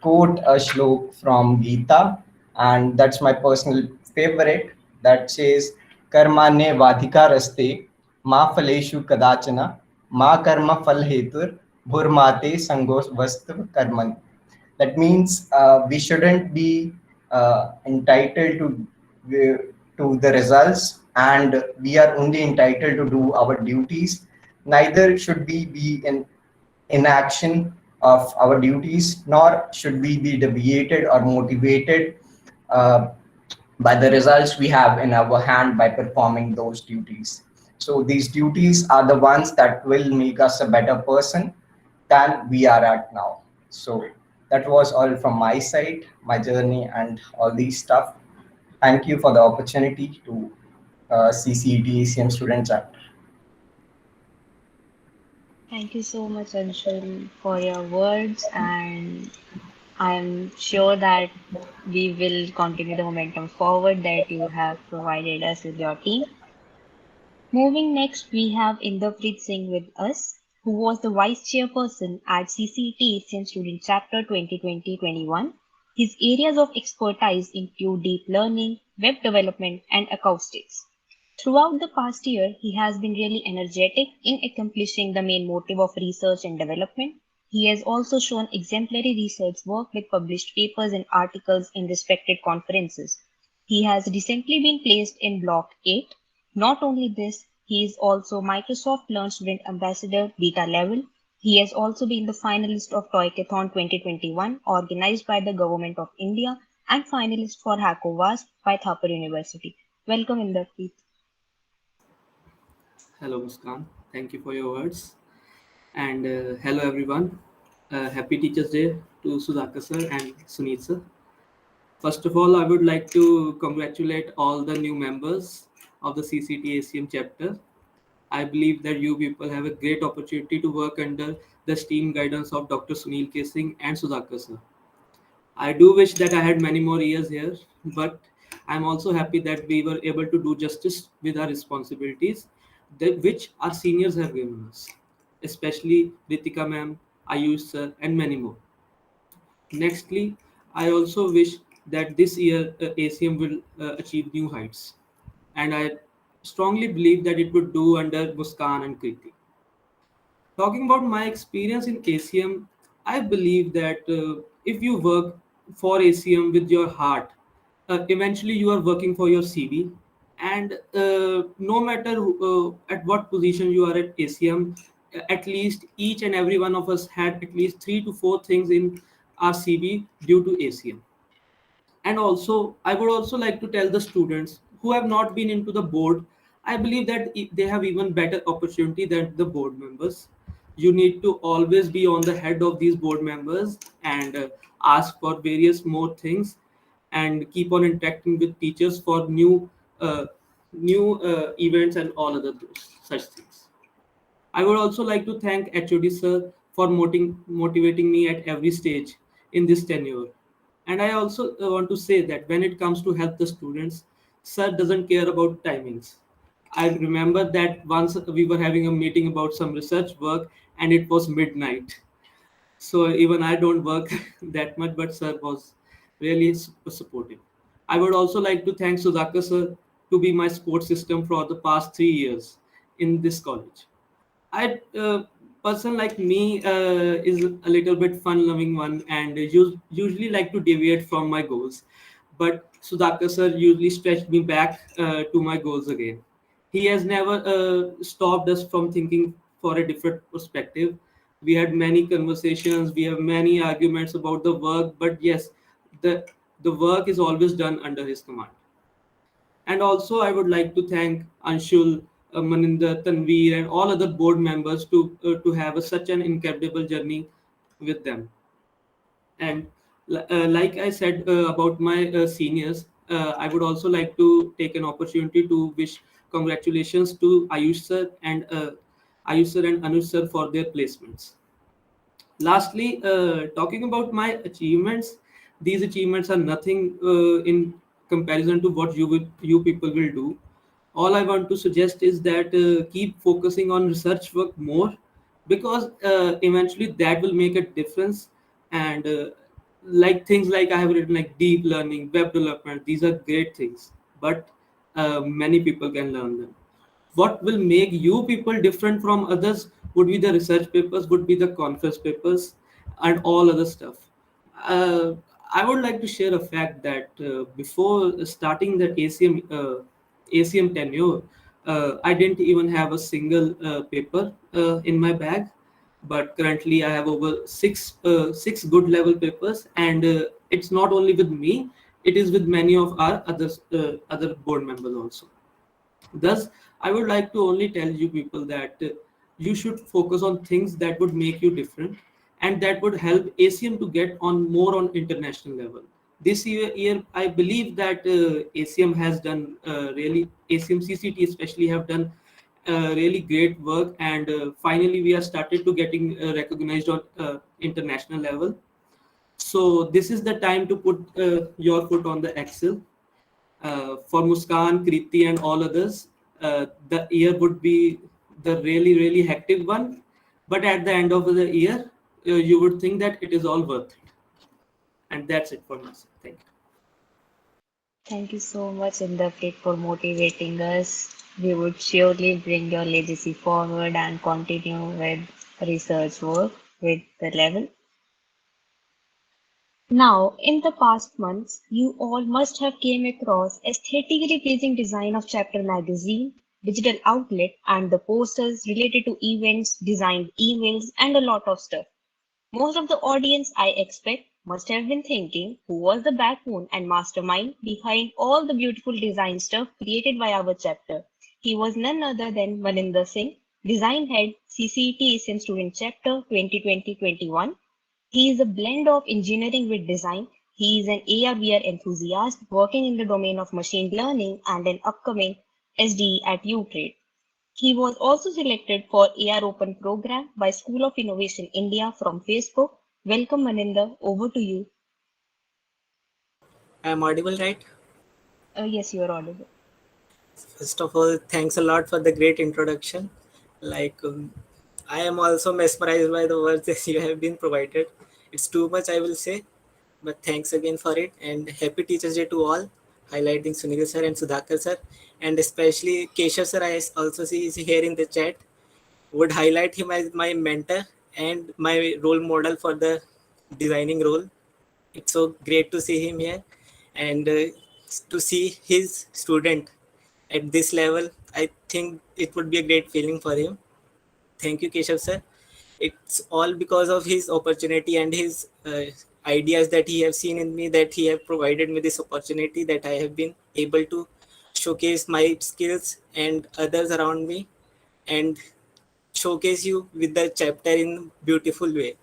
quote a shlok from Gita, and that's my personal favorite. That says, "Karmanye vadhikaraste ma phaleshu kadachana ma karma phal hetur bhurmate sangos vastav karman." That means we shouldn't be entitled to the results, and we are only entitled to do our duties. Neither should we be in inaction of our duties, nor should we be deviated or motivated uh, by the results we have in our hand by performing those duties. So these duties are the ones that will make us a better person than we are at now. So That was all from my side, my journey and all these stuff. Thank you for the opportunity to CCET ACM Student Chapter. Thank you so much, Anshul, for your words, and I'm sure that we will continue the momentum forward that you have provided us with your team. Moving next, we have Inderpreet Singh with us, who was the Vice Chairperson at CCET ACM Student Chapter 2020-21. His areas of expertise include deep learning, web development, and acoustics. Throughout the past year, he has been really energetic in accomplishing the main motive of research and development. He has also shown exemplary research work with published papers and articles in respected conferences. He has recently been placed in Block 8. Not only this, he is also Microsoft Learn Student Ambassador beta level. He has also been the finalist of Toykathon 2021 organized by the Government of India and finalist for HackoVast by Thapar University. Welcome, Inderpreet. Hello, Muskan. Thank you for your words. And hello, everyone. Happy Teachers' Day to Sudhakar sir and Sunit sir. First of all, I would like to congratulate all the new members of the CCT ACM chapter. I believe that you people have a great opportunity to work under the esteemed guidance of Dr. Sunil K. Singh and Sudhakar sir. I do wish that I had many more years here, but I'm also happy that we were able to do justice with our responsibilities, which our seniors have given us, especially Ritika ma'am, Ayush sir, and many more. Nextly, I also wish that this year ACM will achieve new heights, and I strongly believe that it would do under Muskan and Kriti. Talking about my experience in ACM, I believe that if you work for ACM with your heart, eventually you are working for your CV. And no matter at what position you are at ACM, at least each and every one of us had at least 3 to 4 things in our CV due to ACM. And also I would also like to tell the students who have not been into the board, I believe that they have even better opportunity than the board members. You need to always be on the head of these board members and ask for various more things and keep on interacting with teachers for uh, new events and all other those such things. I would also like to thank HOD sir for motivating me at every stage in this tenure. And I also want to say that when it comes to help the students, sir doesn't care about timings. I remember that once we were having a meeting about some research work and it was midnight. So even I don't work that much, but sir was really super supportive. I would also like to thank Sudhakar sir to be my support system for the past 3 years in this college. I person like me is a little bit fun-loving one and usually like to deviate from my goals. But Sudhakar sir usually stretched me back to my goals again. He has never stopped us from thinking for a different perspective. We had many conversations, we have many arguments about the work, but yes, the the work is always done under his command. And also, I would like to thank Anshul, Maninder, Tanveer, and all other board members to have such an incredible journey with them. And like I said about my seniors, I would also like to take an opportunity to wish congratulations to Ayush sir and Anush sir for their placements. Lastly, talking about my achievements, these achievements are nothing in comparison to what you people will do. All I want to suggest is that keep focusing on research work more, because eventually that will make a difference. And like things like I have written, like deep learning, web development, these are great things, but many people can learn them. What will make you people different from others would be the research papers, would be the conference papers, and all other stuff. uh, I would like to share a fact that before starting the ACM tenure, I didn't even have a single paper in my bag, but currently I have over six good level papers, and it's not only with me; it is with many of our other board members also. Thus, I would like to only tell you people that you should focus on things that would make you different. and that would help ACM to get on more on international level. This year I believe that ACM has done really, ACM CCT especially have done really great work, and finally we are started to getting recognized on international level. So this is the time to put your foot on the axle. For Muskan, Kriti, and all others, the year would be the really, really hectic one. But at the end of the year, you would think that it is all worth it. And that's it for myself. Thank you. Thank you so much, Inderpreet, for motivating us. We would surely bring your legacy forward and continue with research work with the level. Now, in the past months, you all must have came across aesthetically pleasing design of Chapter magazine, digital outlet, and the posters related to events, designed emails, and a lot of stuff. Most of the audience, I expect, must have been thinking who was the backbone and mastermind behind all the beautiful design stuff created by our chapter. He was none other than Maninder Singh, design head, CCET ACM Student Chapter 2020-21. He is a blend of engineering with design. He is an AR/VR enthusiast working in the domain of machine learning and an upcoming SDE at UTrade. He was also selected for AR Open program by School of Innovation India from Facebook. Welcome, Maninder. Over to you. I'm audible, right? Yes, you are audible. First of all, thanks a lot for the great introduction. Like, I am also mesmerized by the words that you have been provided. It's too much, I will say, but thanks again for it. And happy Teachers Day to all, highlighting Sunil sir and Sudhakar sir, and especially Keshav sir. I also see is here in the chat. Would highlight him as my mentor and my role model for the designing role. It's so great to see him here, and to see his student at this level. I think it would be a great feeling for him. Thank you, Keshav sir. It's all because of his opportunity and his ideas that he have seen in me, that he have provided me this opportunity, that I have been able to showcase my skills and others around me, and showcase you with the chapter in beautiful way.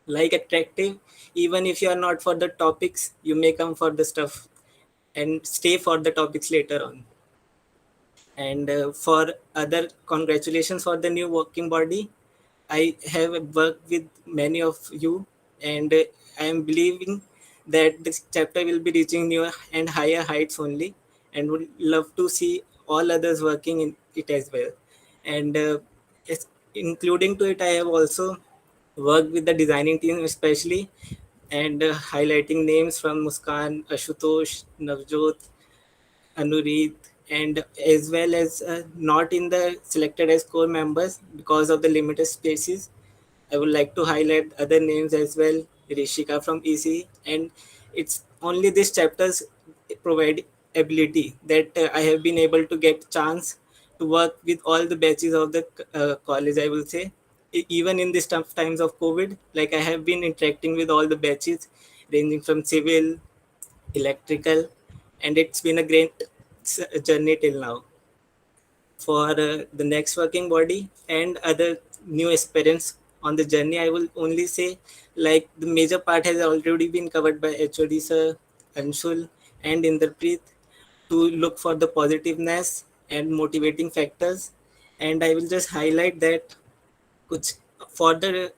Like attractive, even if you are not for the topics, you may come for the stuff and stay for the topics later on. And for other, congratulations for the new working body. I have worked with many of you, and I am believing that this chapter will be reaching new and higher heights only, and would love to see all others working in it as well. And including to it, I have also worked with the designing team especially, and highlighting names from Muskan, Ashutosh, Navjot, Anurit, and as well as not in the selected as core members because of the limited spaces. I would like to highlight other names as well, Rishika from EC, and it's only this chapters provide ability that I have been able to get chance to work with all the batches of the college. I will say, even in these tough times of COVID, like I have been interacting with all the batches, ranging from civil, electrical, and it's been a great journey till now. For the next working body and other new aspirants on the journey, I will only say like the major part has already been covered by HOD sir, Anshul, and Inderpreet, to look for the positiveness and motivating factors. And I will just highlight that कुछ for the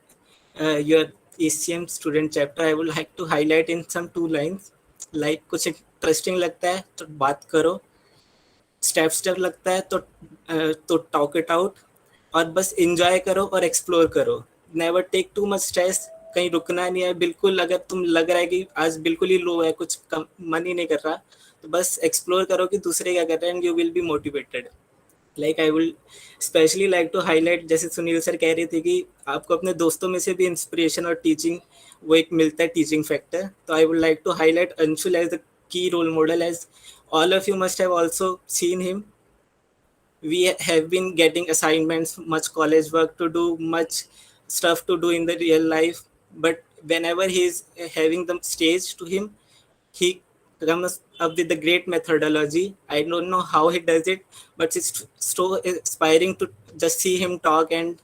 your ACM student chapter, I would like to highlight in some 2 lines. Like कुछ interesting लगता है तो बात करो, step लगता है तो टॉक इट आउट, और बस इंजॉय करो और एक्सप्लोर करो. Never take too much stress, कहीं रुकना नहीं है बिल्कुल. अगर तुम लग रहा है कि आज बिल्कुल ही लो है, कुछ मन ही नहीं कर रहा, तो बस एक्सप्लोर करो कि दूसरे क्या कर रहे हैं, and you will be motivated. Like I will specially like to highlight, जैसे सुनील सर कह रहे थे कि आपको अपने दोस्तों में से भी इंस्पिरेशन और टीचिंग वो एक मिलता है, टीचिंग फैक्टर. तो I would like to highlight Anshul as the key role model, as all of you must have also seen him. We have been getting assignments, much college work to do, much stuff to do in the real life, but whenever he is having the stage to him, he comes up with the great methodology. I don't know how he does it, but it's so inspiring to just see him talk and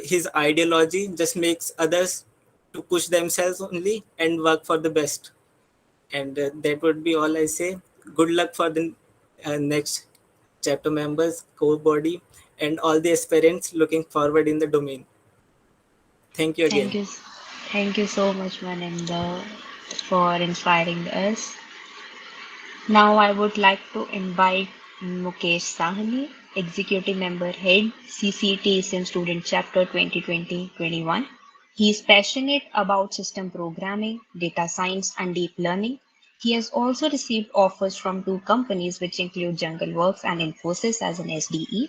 his ideology just makes others to push themselves only and work for the best. And that would be all I say. Good luck for the next chapter members, core body, and all the aspirants looking forward in the domain. Thank you Thank again. you. Thank you so much, Maninder, for inspiring us. Now I would like to invite Mukesh Sahni, Executive Member Head, CCET ACM Student Chapter 2020-21. He is passionate about system programming, data science, and deep learning. He has also received offers from two companies, which include Jungle Works and Infosys as an SDE.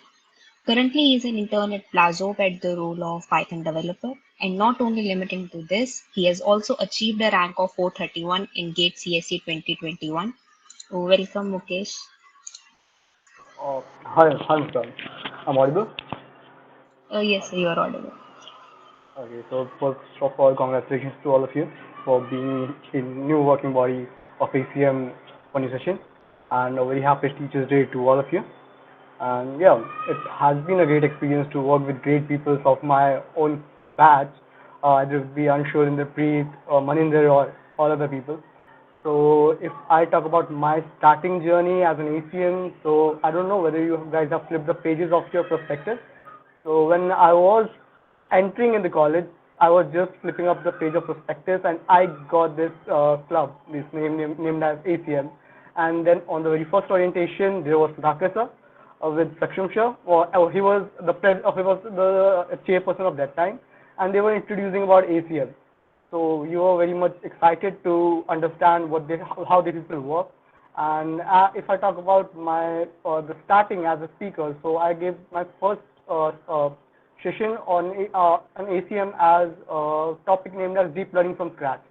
Currently, he is an intern at Plazope at the role of Python developer. And not only limiting to this, he has also achieved a rank of 431 in GATE CSE 2021. Welcome, Mukesh. Hi, Muskan. I'm audible? Yes, you are audible. Okay, so first of all, congratulations to all of you for being in new working body of ACM for new session, and a very happy Teachers Day to all of you. And yeah, it has been a great experience to work with great people of my own batch. Either it be Anshul, Inderpreet, Maninder, or all other people. So if I talk about my starting journey as an ACM, so I don't know whether you guys have flipped the pages of your prospectus. So when I was entering in the college, I was just flipping up the page of prospectus, and I got this club, this named as ACM. And then on the very first orientation, there was Sudhakar sir with Saksham Shah, or he was the chairperson of that time, and they were introducing about ACM. So you were very much excited to understand how the people work. And if I talk about my the starting as a speaker, so I gave my first session on an ACM as a topic named as deep learning from scratch.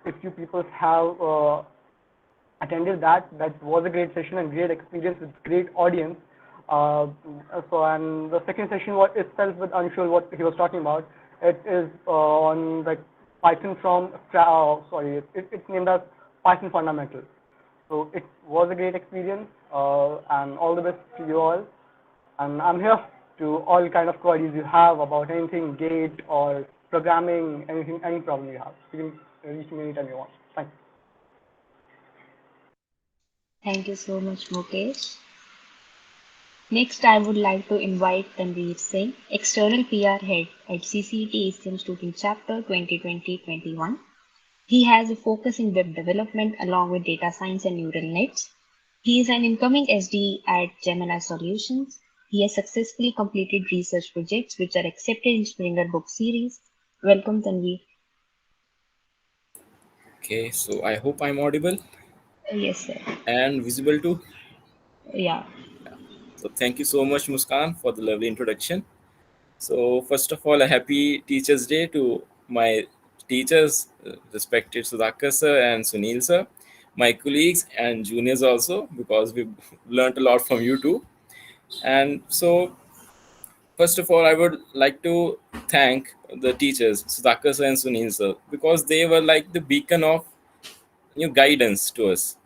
If you people have attended that was a great session and great experience with great audience. And the second session was itself with Anshul, what he was talking about. It is on like Python from it's named as Python fundamentals. So it was a great experience, and all the best to you all. And I'm here to all kind of queries you have about anything, gate or programming, anything, any problem you have. You can reach me anytime you want. Thanks. Thank you so much, Mukesh. Next, I would like to invite Tanveer Singh, External PR Head at CCET ACM Student Chapter 2020-21. He has a focus in web development along with data science and neural nets. He is an incoming SDE at Gemini Solutions. He has successfully completed research projects which are accepted in Springer Book Series. Welcome, Tanveer. Okay, so I hope I'm audible Yes, sir. and visible too. Yeah. So thank you so much, Muskan, for the lovely introduction. So first of all, a happy Teachers' Day to my teachers, respected Sudhakar sir and Sunil sir, my colleagues and juniors also, because we've learned a lot from you too. And so first of all, I would like to thank the teachers, Sudhakar sir and Sunil sir, because they were like the beacon of guidance to us.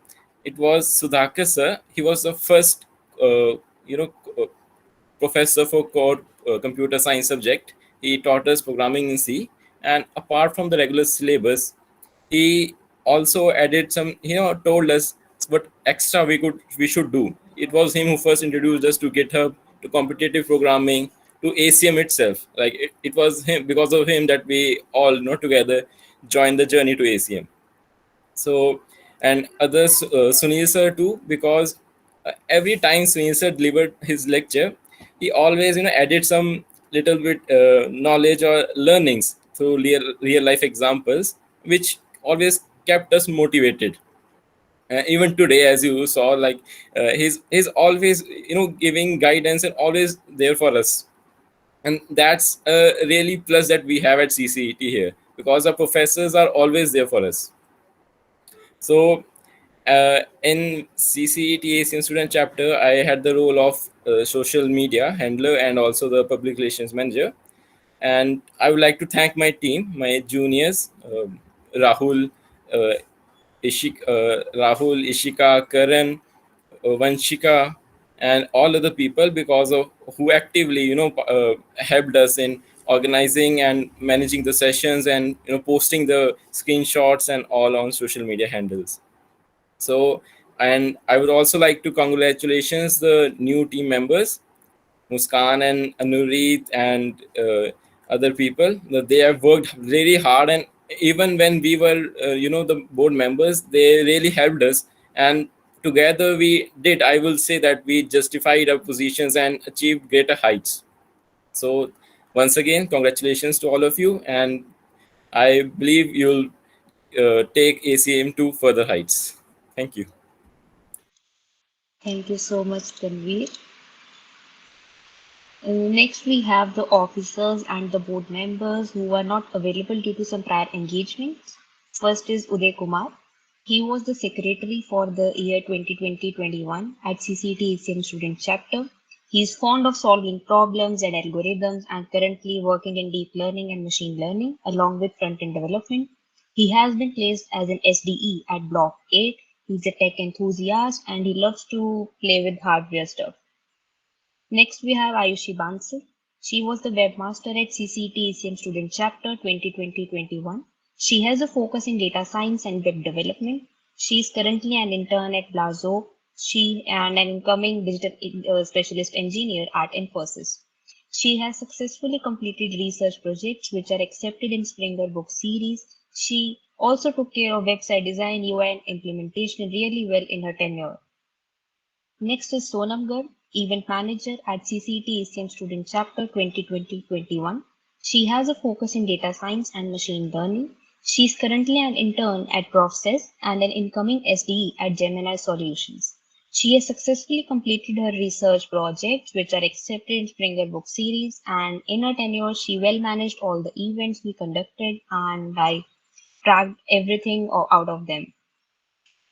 It was Sudhakar sir. He was the first, professor for core computer science subject. He taught us programming in C, and apart from the regular syllabus, he also added some. Told us what extra we should do. It was him who first introduced us to GitHub, to competitive programming, to ACM itself. Like it was him, because of him, that we all together joined the journey to ACM. So, and others, Sunil sir too, because every time Sunil sir delivered his lecture, he always added some little bit knowledge or learnings through real life examples, which always kept us motivated. Even today, as you saw, like he's always giving guidance and always there for us. And that's a really plus that we have at CCET here, because our professors are always there for us. So, in CCET ACM Student Chapter, I had the role of social media handler and also the public relations manager. And I would like to thank my team, my juniors, Rahul, uh, Ishika, Karan, Vanshika, and all other people, because of who actively helped us in organizing and managing the sessions, and posting the screenshots and all on social media handles. So, and I would also like to congratulations the new team members, Muskan and Anurit and other people. They have worked really hard, and even when we were, the board members, they really helped us. And together we did, I will say that we justified our positions and achieved greater heights. So once again, congratulations to all of you, and I believe you'll take ACM to further heights. Thank you. Thank you so much, Tanveer. Next, we have the officers and the board members who are not available due to some prior engagements. First is Uday Kumar. He was the secretary for the year 2020-21 at CCET ACM Student Chapter. He is fond of solving problems and algorithms and currently working in deep learning and machine learning along with front-end development. He has been placed as an SDE at Block 8. He's a tech enthusiast and he loves to play with hardware stuff. Next, we have Ayushi Basaram. She was the webmaster at CCET ACM Student Chapter 2020-21. She has a focus in data science and web development. She is currently an intern at Blazo. She and an incoming digital specialist engineer at Infosys. She has successfully completed research projects which are accepted in Springer Book series. She also took care of website design, UI, and implementation really well in her tenure. Next is Sonam Garg, Event Manager at CCET ACM Student Chapter 2020-21. She has a focus in data science and machine learning. She is currently an intern at Profsys and an incoming SDE at Gemini Solutions. She has successfully completed her research projects, which are accepted in Springer Book series, and in her tenure, she well managed all the events we conducted, and I tracked everything out of them.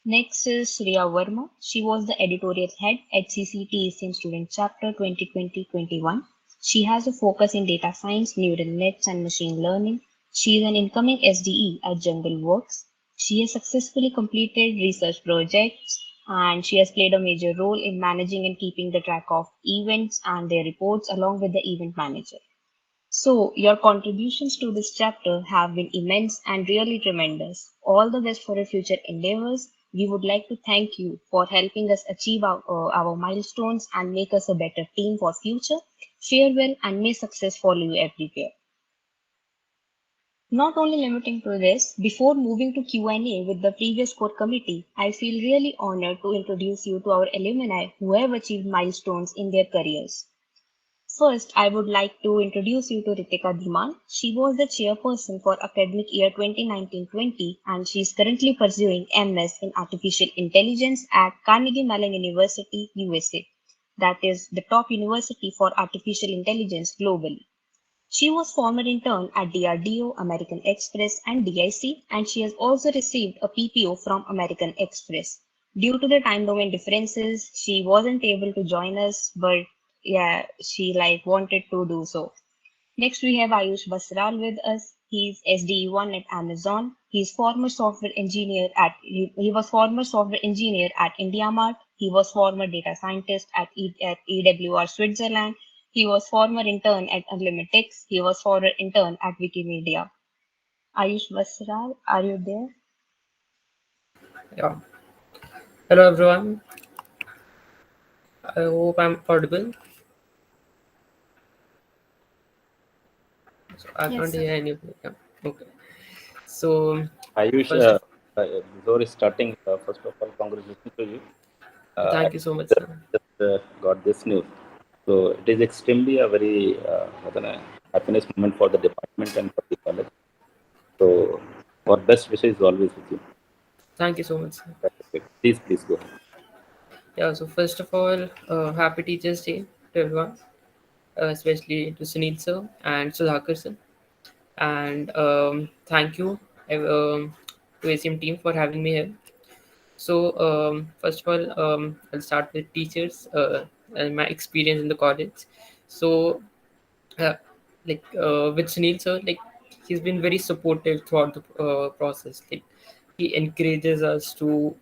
Next is Surya Verma. She was the editorial head at CCET ACM Student Chapter 2020-21. She has a focus in data science, neural nets, and machine learning. She is an incoming SDE at Jungle Works. She has successfully completed research projects and she has played a major role in managing and keeping the track of events and their reports along with the event manager. So, your contributions to this chapter have been immense and really tremendous. All the best for your future endeavors. We would like to thank you for helping us achieve our milestones and make us a better team for future. Farewell and may success follow you everywhere. Not only limiting to this, before moving to Q&A with the previous core committee, I feel really honored to introduce you to our alumni who have achieved milestones in their careers. First, I would like to introduce you to Ritika Dhiman. She was the chairperson for academic year 2019-20 and she is currently pursuing MS in Artificial Intelligence at Carnegie Mellon University, USA. That is the top university for artificial intelligence globally. She was former intern at DRDO, American Express, and DIC, and she has also received a PPO from American Express. Due to the time domain differences, she wasn't able to join us, but yeah, she wanted to do so. Next, we have Ayush Basaram with us. He's SDE1 at Amazon. He was former software engineer at IndiaMart. He was former data scientist at EWR Switzerland. He was former intern at Unlimitix. He was former intern at Wikimedia. Ayush Basaram, are you there? Yeah. Hello everyone. I hope I'm audible. So I Yes, can't sir. hear anything. Yeah. Okay. So Ayush, first, before starting, first of all, congratulations to you. I thank you so much, sir. just got this news. So it is extremely a very happiness moment for the department and for the college. So our best wishes is always with you. Thank you so much, sir. Please go ahead. Yeah. So first of all, happy Teachers' Day to everyone, especially to Sunil sir and Sudhakar sir, and thank you to ACM team for having me here. So first of all, I'll start with teachers and my experience in the college. So uh, with Sunil sir, he's been very supportive throughout the process. Like he encourages us to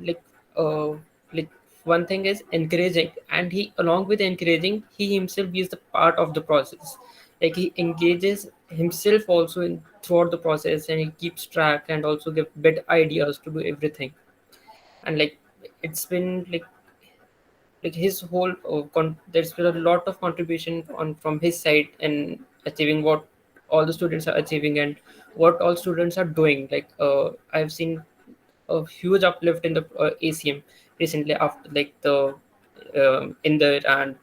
like uh, like one thing is encouraging, and he along with encouraging, he himself is the part of the process. like he engages himself also in throughout the process, and he keeps track and also give better ideas to do everything. And like it's been like his whole there's been a lot of contribution on from his side in achieving what all the students are achieving and what all students are doing. Like I've seen a huge uplift in the ACM recently after like the in the and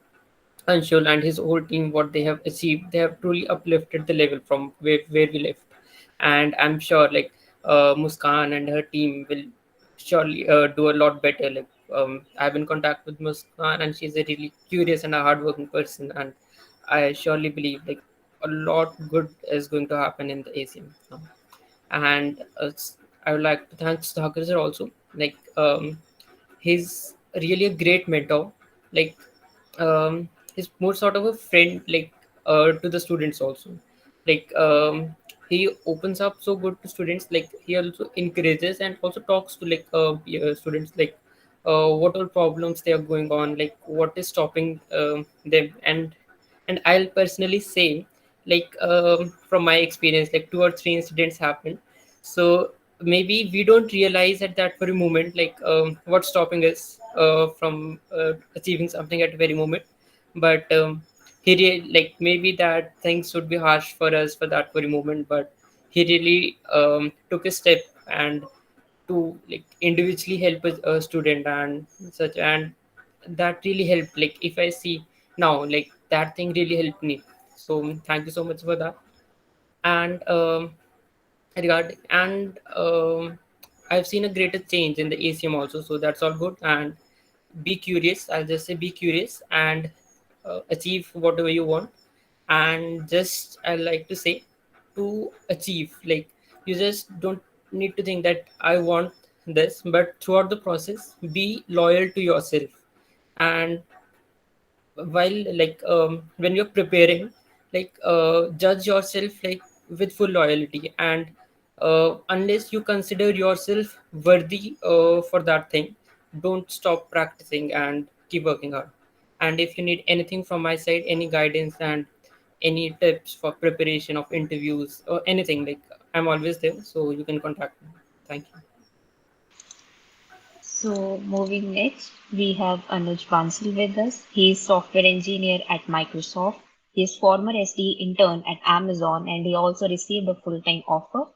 Anshul and his whole team, what they have achieved, they have truly uplifted the level from where we left. And I'm sure like Muskan and her team will surely do a lot better. Like I've been in contact with Muskan, and she's a really curious and a hardworking person, and I surely believe like a lot good is going to happen in the ACM now. And I would like to thank Sudhakar sir also. Like he's really a great mentor. Like he's more sort of a friend, like to the students also. Like he opens up so good to students. Like he also encourages and also talks to like yeah, students, like what all problems they are going on, like what is stopping them. And I'll personally say, like from my experience, like two or three incidents happened. So maybe we don't realize at that very moment, like what's stopping us from achieving something at the very moment. But like maybe that things would be harsh for us for that very moment, but he really took a step and to like individually help a student and such. And that really helped. Like if I see now, like that thing really helped me. So thank you so much for that. And regarding and I've seen a greater change in the ACM also, so that's all good. And be curious, I'll just say be curious and achieve whatever you want. And just I like to say, to achieve, like you just don't need to think that I want this, but throughout the process be loyal to yourself. And while like when you're preparing, like judge yourself like with full loyalty. And unless you consider yourself worthy for that thing, don't stop practicing and keep working hard. And if you need anything from my side, any guidance and any tips for preparation of interviews or anything, like I'm always there, so you can contact me. Thank you. So moving next, we have Anuj Bansal with us. He is software engineer at Microsoft. He is former SD intern at Amazon, and he also received a full-time offer.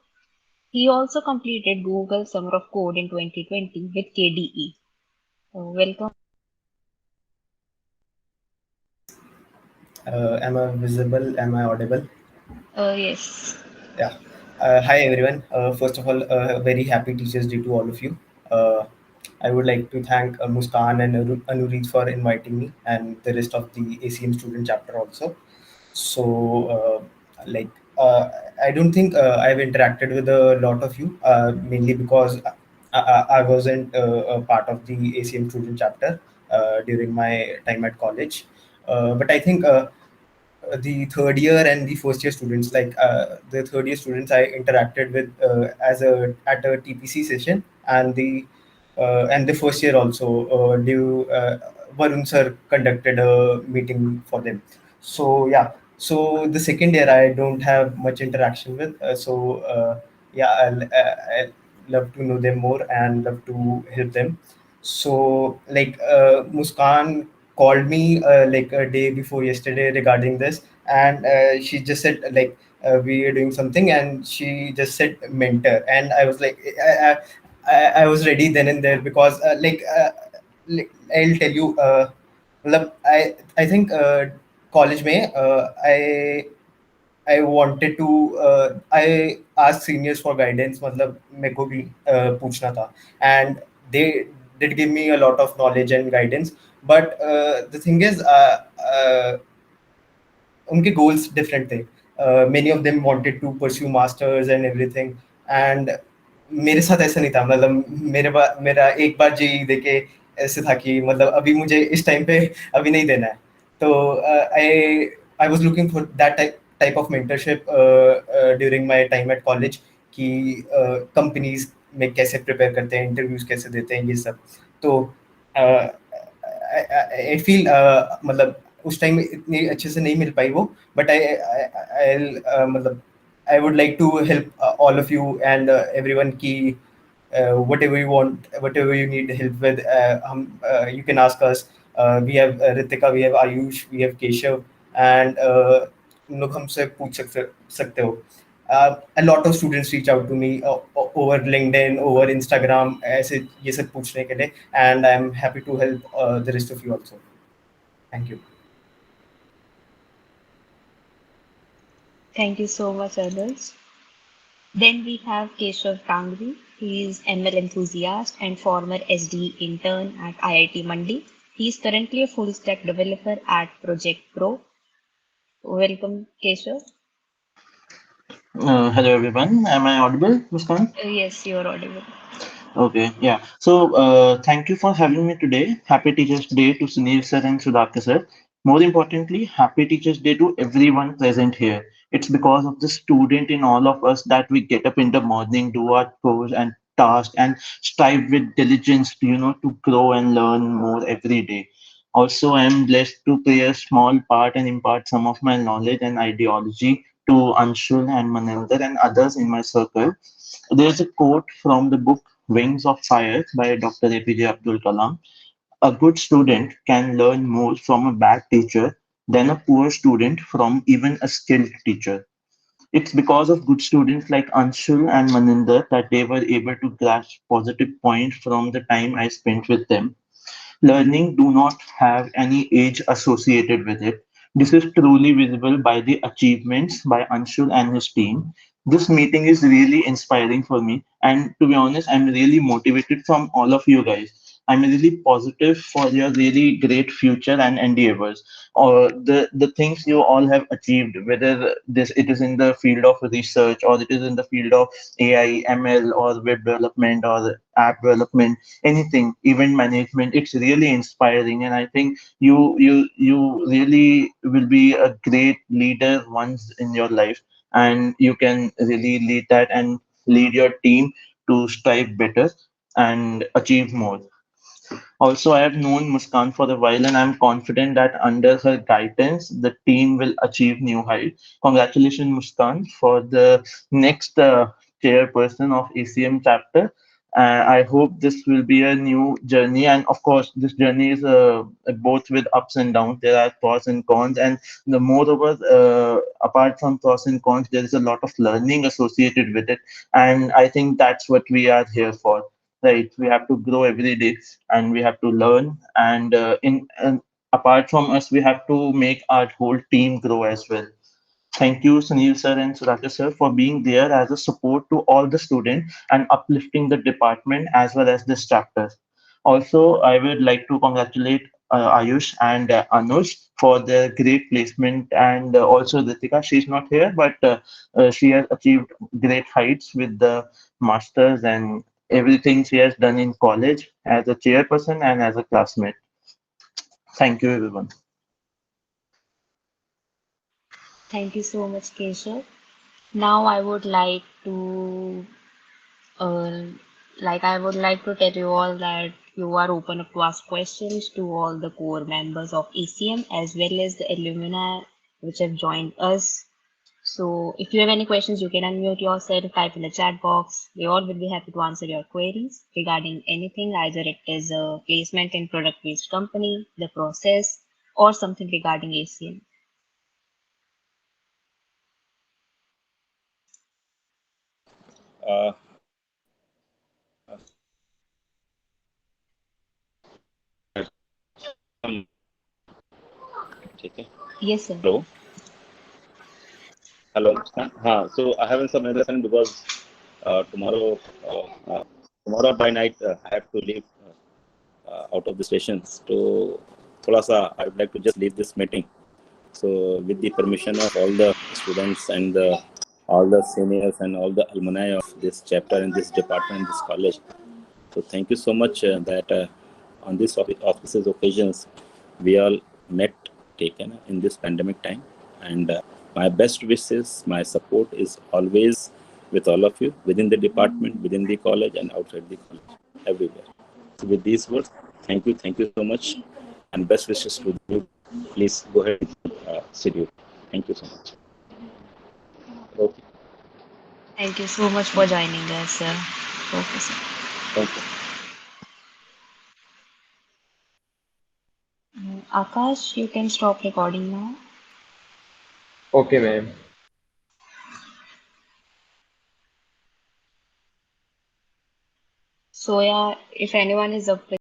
He also completed Google Summer of Code in 2020 with KDE. Welcome. Am I visible? Am I audible? Yes. Yeah. Hi everyone. First of all, very happy Teachers Day to all of you. I would like to thank Muskan and Anurit for inviting me and the rest of the ACM student chapter also. So, like, I don't think I've interacted with a lot of you, mainly because I wasn't a part of the ACM student chapter during my time at college. But I think the third year and the first year students, like the third year students I interacted with as a at a TPC session, and the first year also Varun sir conducted a meeting for them. So yeah, so the second year I don't have much interaction with, yeah, I'll love to know them more and love to help them. So like Muskan called me like a day before yesterday regarding this, and she just said like we are doing something, and she just said mentor, and I was like I was ready then and there, because like I'll tell you, मतलब I think college में I wanted to I asked seniors for guidance, मतलब मेरे को भी पूछना था, and they did give me a lot of knowledge and guidance. But the thing is, उनके goals different थे. Many of them wanted to pursue masters and everything, and मेरे साथ ऐसा नहीं था. मतलब मेरा एक बार जेई देके ऐसे था कि मतलब अभी मुझे इस टाइम पे अभी नहीं देना है. तो I was looking for that type of mentorship during my time at college, कि कंपनीज में कैसे प्रिपेयर करते हैं, इंटरव्यूज कैसे देते हैं, ये सब. तो आई फील मतलब उस टाइम इतनी अच्छे से नहीं मिल पाई वो, बट मतलब I would like to help all of you and everyone ki whatever you want, whatever you need help with, you can ask us. We have Ritika, we have Ayush, we have Keshav, and तुम लोग हमसे पूछ सकते हो. A lot of students reach out to me over LinkedIn, over Instagram, ऐसे ये सब पूछने के लिए, and I'm happy to help the rest of you also. Thank you. Thank you so much, others. Then we have Keshav Tangri. He is ML enthusiast and former SD intern at IIT Mandi. He is currently a full stack developer at Project Pro. Welcome, Keshav. Hello everyone. Am I audible, Muskan? Yes, you are audible. Okay, yeah. So thank you for having me today. Happy Teachers Day to Sunil sir and Sudhakar sir. More importantly, Happy Teachers Day to everyone present here. It's because of the student in all of us that we get up in the morning, do our chores and tasks, and strive with diligence, to grow and learn more every day. Also, I am blessed to play a small part and impart some of my knowledge and ideology to Anshul and Maninder and others in my circle. There's a quote from the book Wings of Fire by Dr. APJ Abdul Kalam. A good student can learn more from a bad teacher than a poor student from even a skilled teacher. It's because of good students like Anshul and Maninder that they were able to grasp positive points from the time I spent with them. Learning do not have any age associated with it. This is truly visible by the achievements by Anshul and his team. This meeting is really inspiring for me, and to be honest, I'm really motivated from all of you guys. I'm really positive for your really great future and endeavors, or the things you all have achieved, whether this it is in the field of research or it is in the field of AI, ML, or web development or app development, anything, event management. It's really inspiring, and I think you really will be a great leader once in your life, and you can really lead that and lead your team to strive better and achieve more. Also, I have known Muskan for a while, and I'm confident that under her guidance, the team will achieve new heights. Congratulations, Muskan, for the next chairperson of ACM chapter. I hope this will be a new journey, and of course, this journey is both with ups and downs. There are pros and cons, and the moreover, apart from pros and cons, there is a lot of learning associated with it, and I think that's what we are here for. Right, we have to grow every day, and we have to learn. And apart from us, we have to make our whole team grow as well. Thank you, Sunil sir and Sudhakar sir, for being there as a support to all the students and uplifting the department as well as this chapter. Also, I would like to congratulate Ayush and Anush for their great placement, and also Ritika. She's not here, but she has achieved great heights with the masters and everything she has done in college as a chairperson and as a classmate. Thank you, everyone. Thank you so much, Keshav. Now I would like to uh, I would like to tell you all that you are open up to ask questions to all the core members of ACM as well as the alumni which have joined us. So if you have any questions, you can unmute yourself, type in the chat box. We all will be happy to answer your queries regarding anything, either it is a placement in product-based company, the process, or something regarding ACM. Uh, okay. Yes, sir. Hello. Hello. So I have some understanding because tomorrow, tomorrow by night, I have to leave out of the stations. So, thoda sa, I would like to just leave this meeting. So, with the permission of all the students and all the seniors and all the alumni of this chapter and this department, this college. So, thank you so much that on this auspicious occasions, we all met, taken in this pandemic time. And my best wishes, my support is always with all of you within the department, within the college, and outside the college, everywhere. So, with these words, thank you so much, and best wishes to you Please go ahead with the schedule. Thank you so much. Okay. Thank you so much for joining us, Professor. Okay. Akash, you can stop recording now. Okay, ma'am. So yeah, if anyone is up with